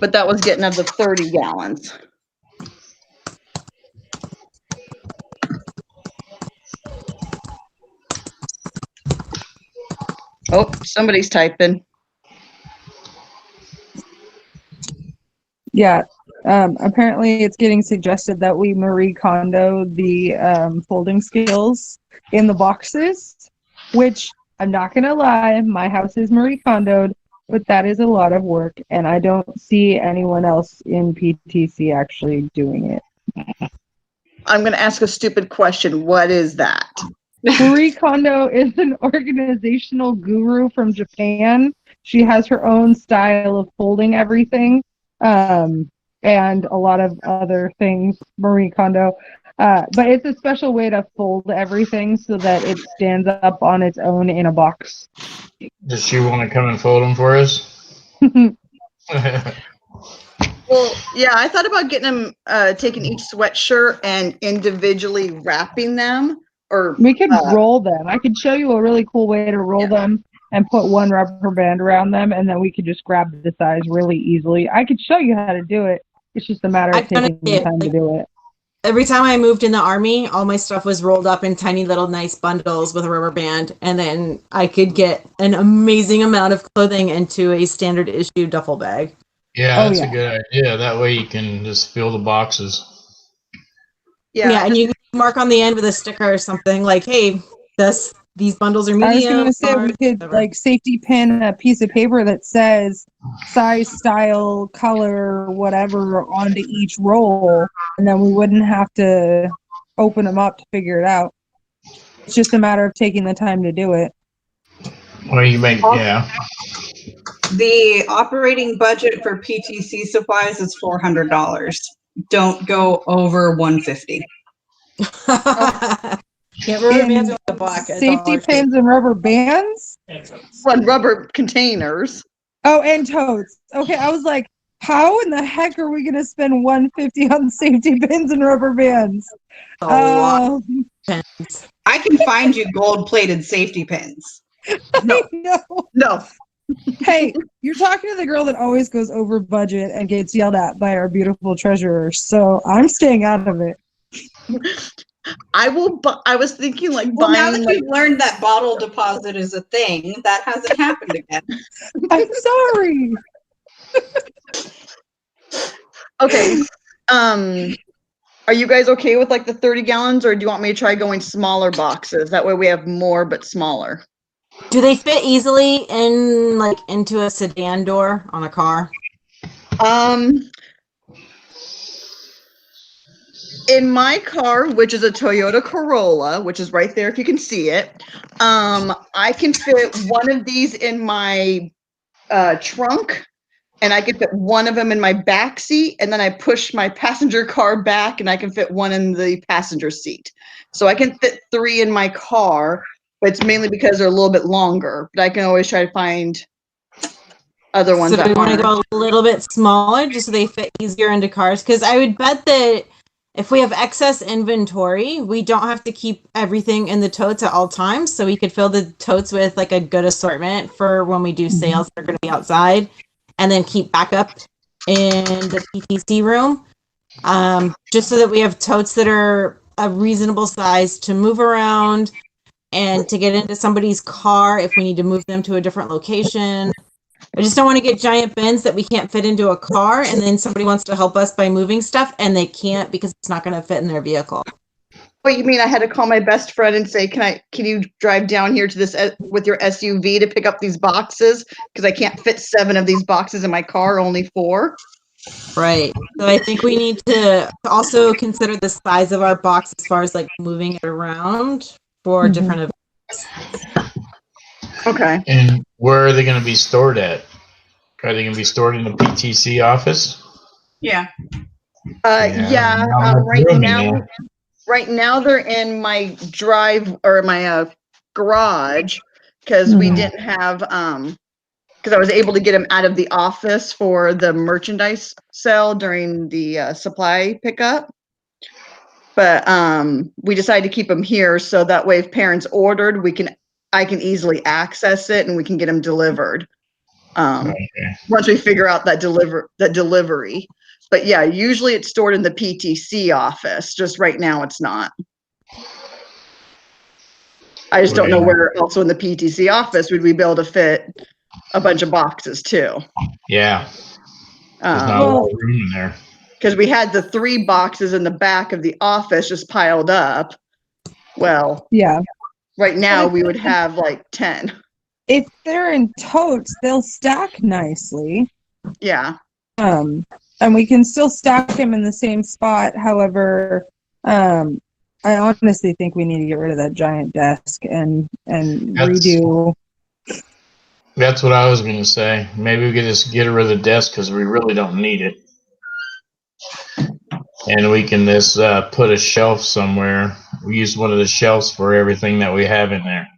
A: but that was getting up to 30 gallons. Oh, somebody's typing.
B: Yeah. Apparently, it's getting suggested that we Marie Kondo the folding skills in the boxes, which I'm not gonna lie, my house is Marie Kondoed, but that is a lot of work, and I don't see anyone else in PTC actually doing it.
A: I'm going to ask a stupid question. What is that?
B: Marie Kondo is an organizational guru from Japan. She has her own style of folding everything, and a lot of other things, Marie Kondo. But it's a special way to fold everything so that it stands up on its own in a box.
G: Does she want to come and fold them for us?
A: Well, yeah, I thought about getting them, taking each sweatshirt and individually wrapping them. Or
B: we could roll them. I could show you a really cool way to roll them and put one rubber band around them, and then we could just grab the size really easily. I could show you how to do it. It's just a matter of taking the time to do it.
H: Every time I moved in the Army, all my stuff was rolled up in tiny little nice bundles with a rubber band, and then I could get an amazing amount of clothing into a standard issue duffel bag.
G: Yeah, that's a good idea. That way you can just fill the boxes.
H: Yeah, and you can mark on the end with a sticker or something like, hey, these bundles are medium.
B: I was going to say we could like safety pin a piece of paper that says size, style, color, whatever onto each roll, and then we wouldn't have to open them up to figure it out. It's just a matter of taking the time to do it.
G: Well, you make, yeah.
C: The operating budget for PTC supplies is $400. Don't go over $150.
H: Can't rubber bands with the black.
B: Safety pins and rubber bands?
A: Well, rubber containers.
B: Oh, and totes. Okay, I was like, how in the heck are we going to spend $150 on safety pins and rubber bands?
C: I can find you gold-plated safety pins.
B: No.
A: No.
B: Hey, you're talking to the girl that always goes over budget and gets yelled at by our beautiful treasurer, so I'm staying out of it.
A: I was thinking like
C: buying. Now that
A: like,
C: you've learned that bottle deposit is a thing, that hasn't happened again.
B: I'm sorry.
A: Okay. Are you guys okay with like the 30 gallons, or do you want me to try going smaller boxes? That way we have more but smaller.
H: Do they fit easily into a sedan door on a car?
A: In my car, which is a Toyota Corolla, which is right there if you can see it, I can fit one of these in my trunk, and I can fit one of them in my back seat, and then I push my passenger car back and I can fit one in the passenger seat. So I can fit 3 in my car, but it's mainly because they're a little bit longer, but I can always try to find other ones.
H: So we want to go a little bit smaller just so they fit easier into cars? Because I would bet that if we have excess inventory, we don't have to keep everything in the totes at all times. So we could fill the totes with like a good assortment for when we do sales that are going to be outside, and then keep backup in the PTC room. Just so that we have totes that are a reasonable size to move around and to get into somebody's car if we need to move them to a different location. I just don't want to get giant bins that we can't fit into a car, and then somebody wants to help us by moving stuff and they can't because it's not going to fit in their vehicle.
A: Oh, you mean I had to call my best friend and say, can you drive down here to this with your SUV to pick up these boxes? Because I can't fit 7 of these boxes in my car, only 4.
H: Right. So I think we need to also consider the size of our box as far as like moving it around for different events.
A: Okay.
G: And where are they going to be stored at? Are they going to be stored in the PTC office?
C: Yeah.
A: Right now they're in my drive or my garage, because we didn't have because I was able to get them out of the office for the merchandise sale during the supply pickup. But we decided to keep them here so that way if parents ordered, I can easily access it and we can get them delivered. Once we figure out that delivery. But yeah, usually it's stored in the PTC office. Just right now it's not. I just don't know where also in the PTC office would we be able to fit a bunch of boxes too.
G: Yeah. There's not a lot of room in there.
A: Because we had the 3 boxes in the back of the office just piled up. Well,
B: Yeah.
A: right now we would have like 10.
B: If they're in totes, they'll stack nicely.
A: Yeah.
B: And we can still stack them in the same spot. However, I honestly think we need to get rid of that giant desk and redo.
G: That's what I was going to say. Maybe we could just get rid of the desk because we really don't need it. And we can just put a shelf somewhere. We use one of the shelves for everything that we have in there.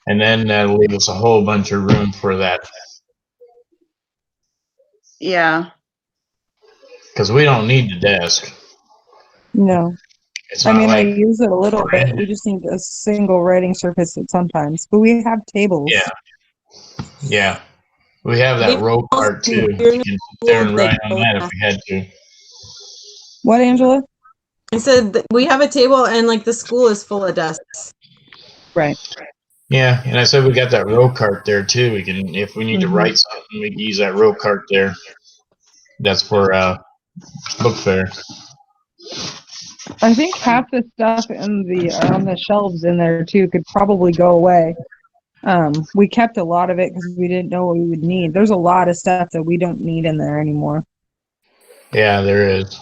G: And then that'll leave us a whole bunch of room for that.
A: Yeah.
G: Because we don't need the desk.
B: No.
G: It's
B: I
G: not
B: mean, I
G: like,
B: use it a little bit. We just need a single writing surface at sometimes. But we have tables.
G: yeah. Yeah. We have that
H: They
G: row cart too.
H: also
G: You can sit there and write on that if we had to.
B: What, Angela?
H: I said that we have a table and like the school is full of desks.
B: Right.
G: Yeah, and I said we got that row cart there too. We can, if we need to write something, we can use that row cart there. That's for book fair.
B: I think half the stuff in the on the shelves in there too could probably go away. We kept a lot of it because we didn't know what we would need. There's a lot of stuff that we don't need in there anymore.
G: Yeah, there is.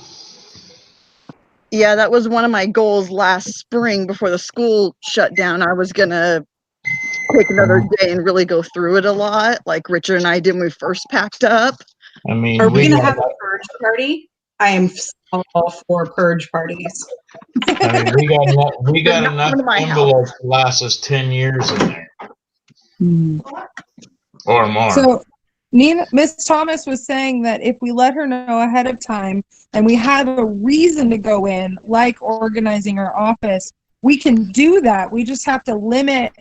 A: Yeah, that was one of my goals last spring before the school shut down. I was going to take another day and really go through it a lot, like Richard and I did when we first packed up.
G: I mean,
C: Are we
G: we
C: gonna
G: got,
C: have a purge party? I am all for purge parties.
G: I mean, we got
A: Not
G: enough
A: coming to my house.
G: envelopes to last us 10 years in there or more.
B: So Miss Thomas was saying that if we let her know ahead of time and we have a reason to go in, like organizing our office, we can do that. We just have to limit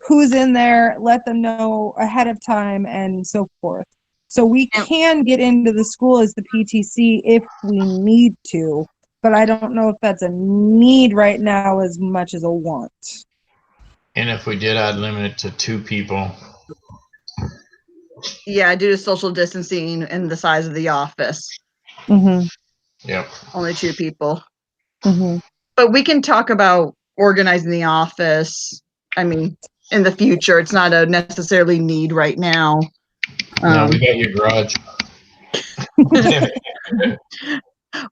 B: who's in there, let them know ahead of time, and so forth. So we can get into the school as the PTC if we need to, but I don't know if that's a need right now as much as a want.
G: And if we did, I'd limit it to 2 people.
A: Yeah, due to social distancing and the size of the office.
B: Mm-hmm.
G: Yep.
A: Only 2 people.
B: Mm-hmm.
A: But we can talk about organizing the office. I mean, in the future, it's not a necessarily need right now.
G: No, we got your garage.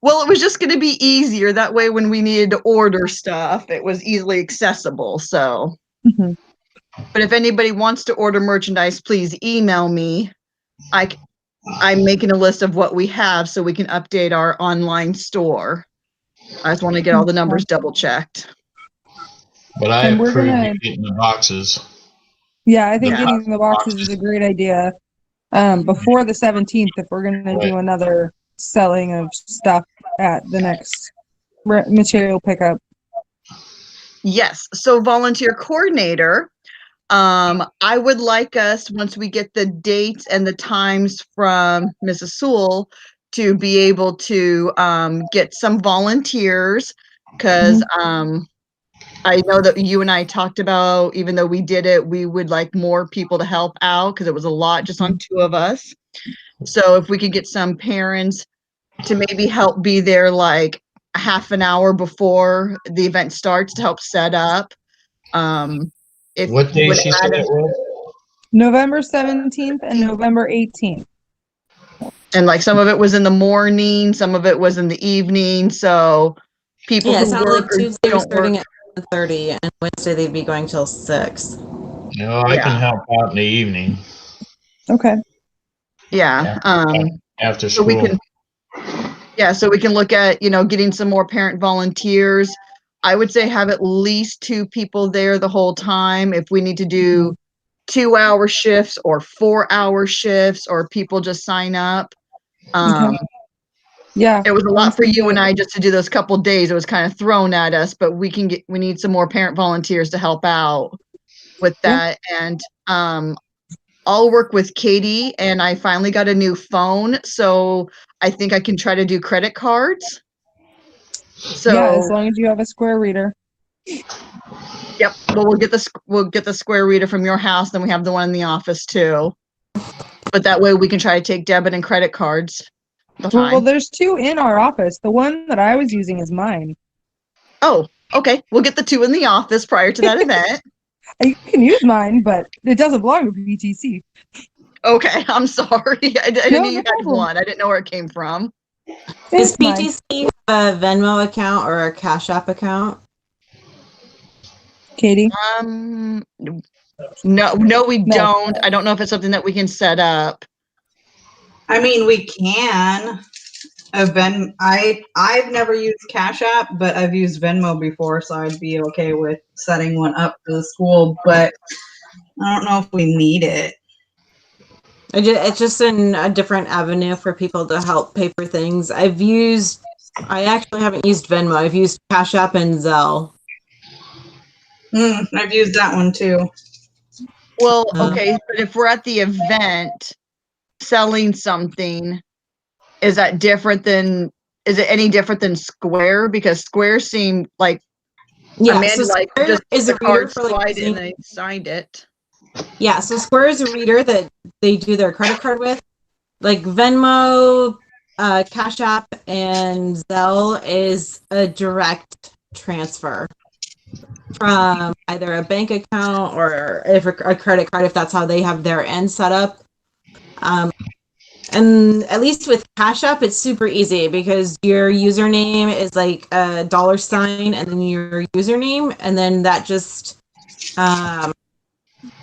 A: Well, it was just going to be easier. That way, when we needed to order stuff, it was easily accessible. So, but if anybody wants to order merchandise, please email me. I'm making a list of what we have so we can update our online store. I just want to get all the numbers double checked.
G: But I
B: And we're
G: approve
B: gonna-
G: you getting the boxes.
B: Yeah, I think
A: Yeah.
B: getting the boxes is a great idea. Before the 17th, if we're going to do another selling of stuff at the next material pickup.
A: Yes. So volunteer coordinator, I would like us, once we get the dates and the times from Mrs. Sewell, to be able to get some volunteers, because I know that you and I talked about, even though we did it, we would like more people to help out because it was a lot just on 2 of us. So if we could get some parents to maybe help be there like a half an hour before the event starts to help set up.
G: What day she said it was?
B: November 17th and November 18th.
A: And like some of it was in the morning, some of it was in the evening. So people
H: Yeah, it
A: who
H: sounds
A: work
H: like
A: or
H: Tuesday we're
A: don't
H: starting
A: work.
H: at 1:30 and Wednesday they'd be going till 6.
G: No, I can help out in the evening
B: Okay.
A: Yeah.
G: after
A: So
G: school.
A: we can, so we can look at, getting some more parent volunteers. I would say have at least 2 people there the whole time. If we need to do 2-hour shifts or 4-hour shifts, or people just sign up.
B: Yeah.
A: It was a lot for you and I just to do those couple days. It was kind of thrown at us, but we need some more parent volunteers to help out with that. And I'll work with Katie, and I finally got a new phone, so I think I can try to do credit cards. So
B: yeah, as long as you have a square reader.
A: Yep. Well, we'll get the square reader from your house, then we have the one in the office too. But that way we can try to take debit and credit cards. the
B: Well,
A: time?
B: there's two in our office. The one that I was using is mine.
A: Oh, okay. We'll get the 2 in the office prior to that event.
B: You can use mine, but it doesn't belong to PTC.
A: Okay, I'm sorry. I
B: No,
A: knew you
B: no
A: had
B: problem.
A: one. I didn't know where it came from.
H: Does
B: It's mine.
H: PTC have a Venmo account or a Cash App account?
B: Katie?
A: No, we
B: No.
A: don't. I don't know if it's something that we can set up.
C: I mean, we can. I've never used Cash App, but I've used Venmo before, so I'd be okay with setting one up for the school. But I don't know if we need it.
H: It's just a different avenue for people to help pay for things. I actually haven't used Venmo. I've used Cash App and Zelle.
C: I've used that one too.
A: Well, okay, but if we're at the event selling something, is it any different than Square? Because Square seemed like Amanda
H: Square
A: just
H: is
A: the
H: a reader
A: card
H: for like
A: slide
H: using-
A: and they signed it.
H: Yeah, so Square is a reader that they do their credit card with. Like Venmo, Cash App, and Zelle is a direct transfer from either a bank account or if a credit card, if that's how they have their end set up. And at least with Cash App, it's super easy because your username is like a $sign and then your username, and then that just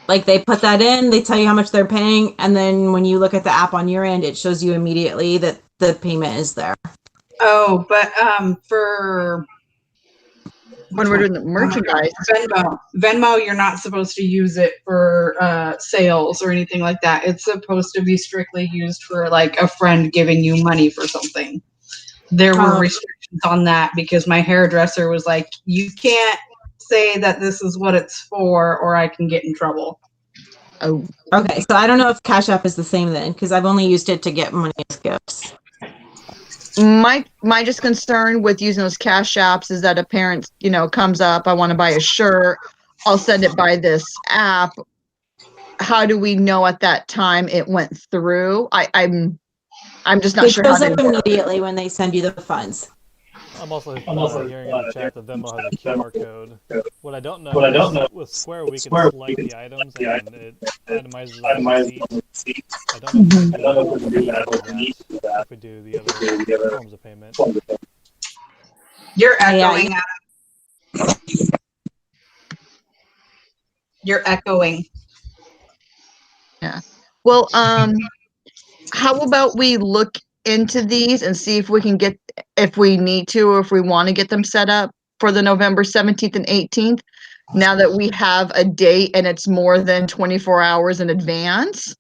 H: like they put that in, they tell you how much they're paying, and then when you look at the app on your end, it shows you immediately that the payment is there.
C: Oh, but for
A: When we're doing the merchandise.
C: Venmo, you're not supposed to use it for sales or anything like that. It's supposed to be strictly used for like a friend giving you money for something. There were restrictions on that because my hairdresser was like, you can't say that this is what it's for or I can get in trouble.
A: Oh,
H: okay. So I don't know if Cash App is the same then, because I've only used it to get money as gifts.
A: My just concern with using those Cash Apps is that a parent, comes up, I want to buy a shirt, I'll send it by this app. How do we know at that time it went through? I'm just not sure how
H: It shows
A: they
H: up immediately when they send you the funds.
I: I'm also hearing in the chat that Venmo has a QR code. What I don't know is with Square we can select the items and it itemizes the receipt. I don't know if we can do that if we do the other forms of payment.
C: You're echoing. You're echoing.
A: Yeah. Well, how about we look into these and see if we can get, if we need to, or if we want to get them set up for the November 17th and 18th, now that we have a date and it's more than 24 hours in advance.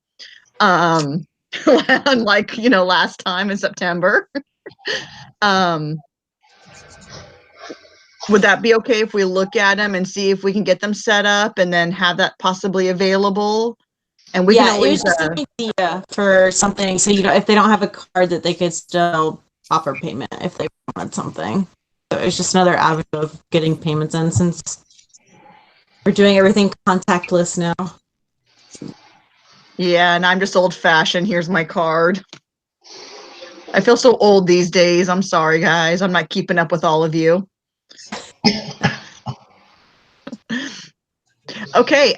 A: Unlike, last time in September. Would that be okay if we look at them and see if we can get them set up and then have that possibly available? And we can always,
H: it was just an idea for something. So, if they don't have a card, that they could still offer payment if they wanted something. So it's just another avenue of getting payments in since we're doing everything contactless now.
A: yeah, and I'm just old fashioned. Here's my card. I feel so old these days. I'm sorry, guys. I'm not keeping up with all of you. Okay.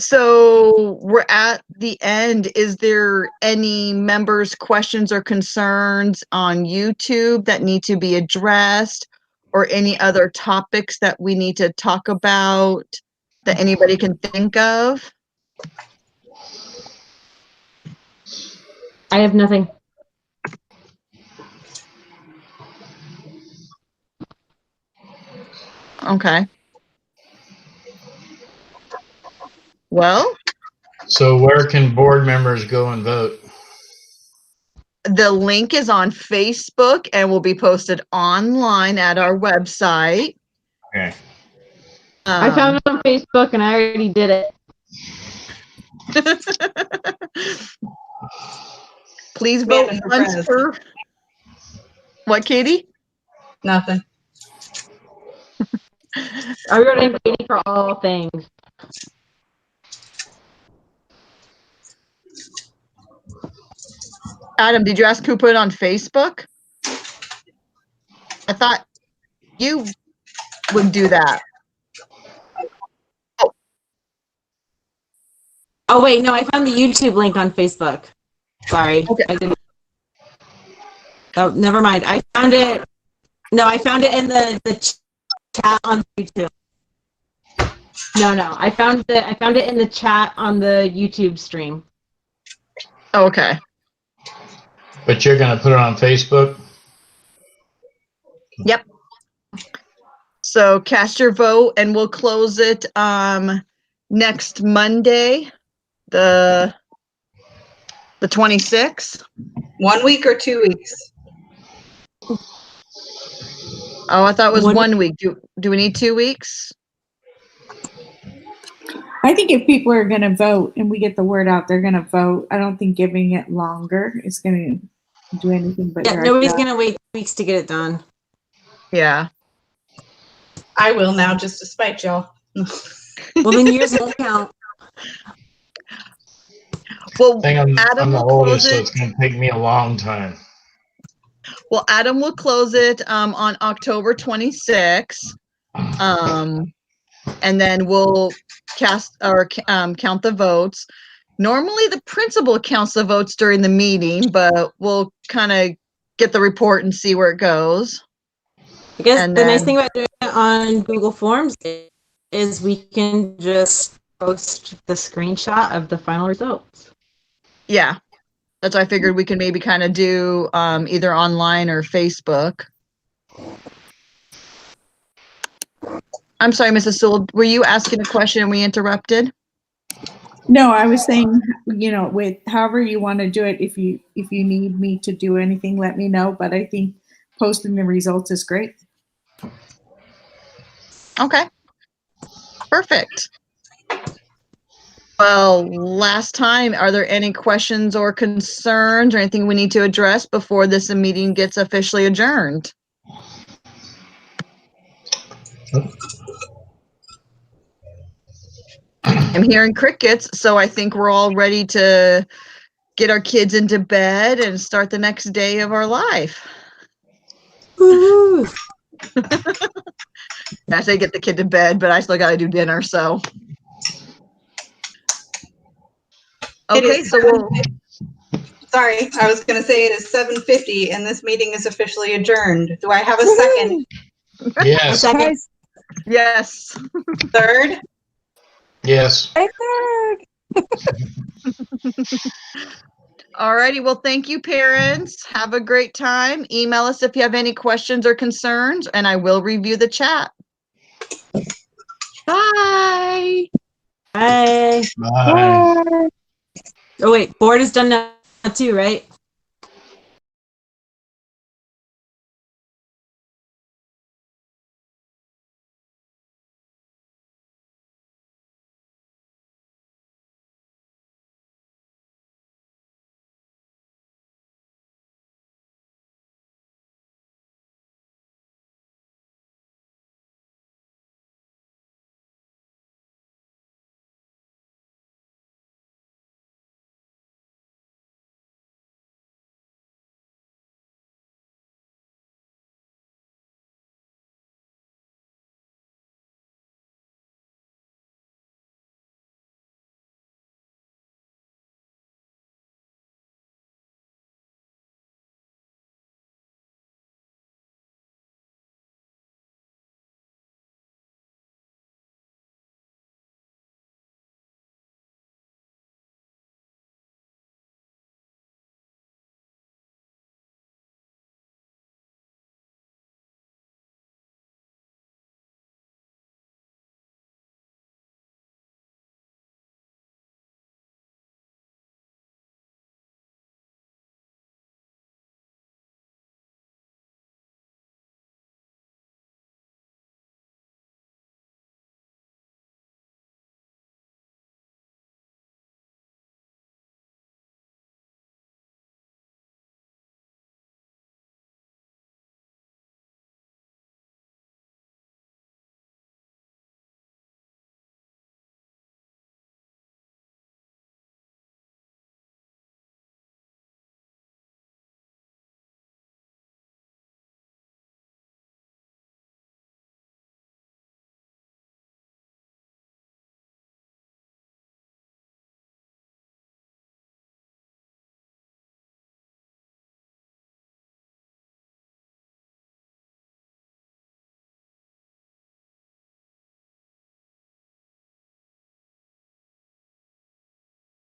A: So we're at the end. Is there any members' questions or concerns on YouTube that need to be addressed, or any other topics that we need to talk about that anybody can think of?
H: I have nothing.
A: Okay. Well,
G: So where can board members go and vote?
A: the link is on Facebook and will be posted online at our website.
G: Okay.
H: I found it on Facebook and I already did it.
A: Please vote once per. What, Katie?
C: Nothing.
H: I wrote in Katie for all things.
A: Adam, did you ask who put it on Facebook? I thought you would do that.
H: Oh wait, no, I found the YouTube link on Facebook. Sorry.
A: Okay.
H: I didn't. Oh, never mind. I found it. No, I found it in the chat on YouTube. No, I found it in the chat on the YouTube stream.
A: Oh, okay.
G: But you're gonna put it on Facebook?
A: Yep. So cast your vote and we'll close it next Monday, the 26th.
C: 1 week or 2 weeks?
A: Oh, I thought it was
H: 1
A: 1 week. Do we need 2 weeks?
D: I think if people are going to vote and we get the word out, they're going to vote. I don't think giving it longer is going to do anything but
H: Yeah, nobody's gonna wait weeks to get it done.
A: Yeah.
C: I will now, just to spite y'all.
H: Well, then years won't count.
A: Well,
G: I think I'm
A: Adam
G: the
A: will close
G: oldest, so
A: it.
G: it's gonna take me a long time.
A: Well, Adam will close it on October 26th. And then we'll cast or count the votes. Normally the principal counts the votes during the meeting, but we'll kind of get the report and see where it goes.
H: I guess
A: And
H: the nice
A: then-
H: thing about doing it on Google Forms is we can just post the screenshot of the final results.
A: Yeah, that's why I figured we can maybe kind of do either online or Facebook. I'm sorry, Mrs. Sewell, were you asking a question and we interrupted?
D: No, I was saying, with however you want to do it, if you need me to do anything, let me know. But I think posting the results is great.
A: Okay. Perfect. Well, last time, are there any questions or concerns or anything we need to address before this meeting gets officially adjourned? I'm hearing crickets, so I think we're all ready to get our kids into bed and start the next day of our life.
H: Woo!
A: I say get the kid to bed, but I still got to do dinner, so. Okay, so we'll.
C: Sorry, I was going to say it is 7:50 and this meeting is officially adjourned. Do I have a second?
G: Yes.
H: Second.
A: Yes.
C: Third?
G: Yes.
A: Alrighty, well, thank you, parents. Have a great time. Email us if you have any questions or concerns, and I will review the chat. Bye.
H: Bye.
G: Bye.
H: Oh wait, board is done now too, right?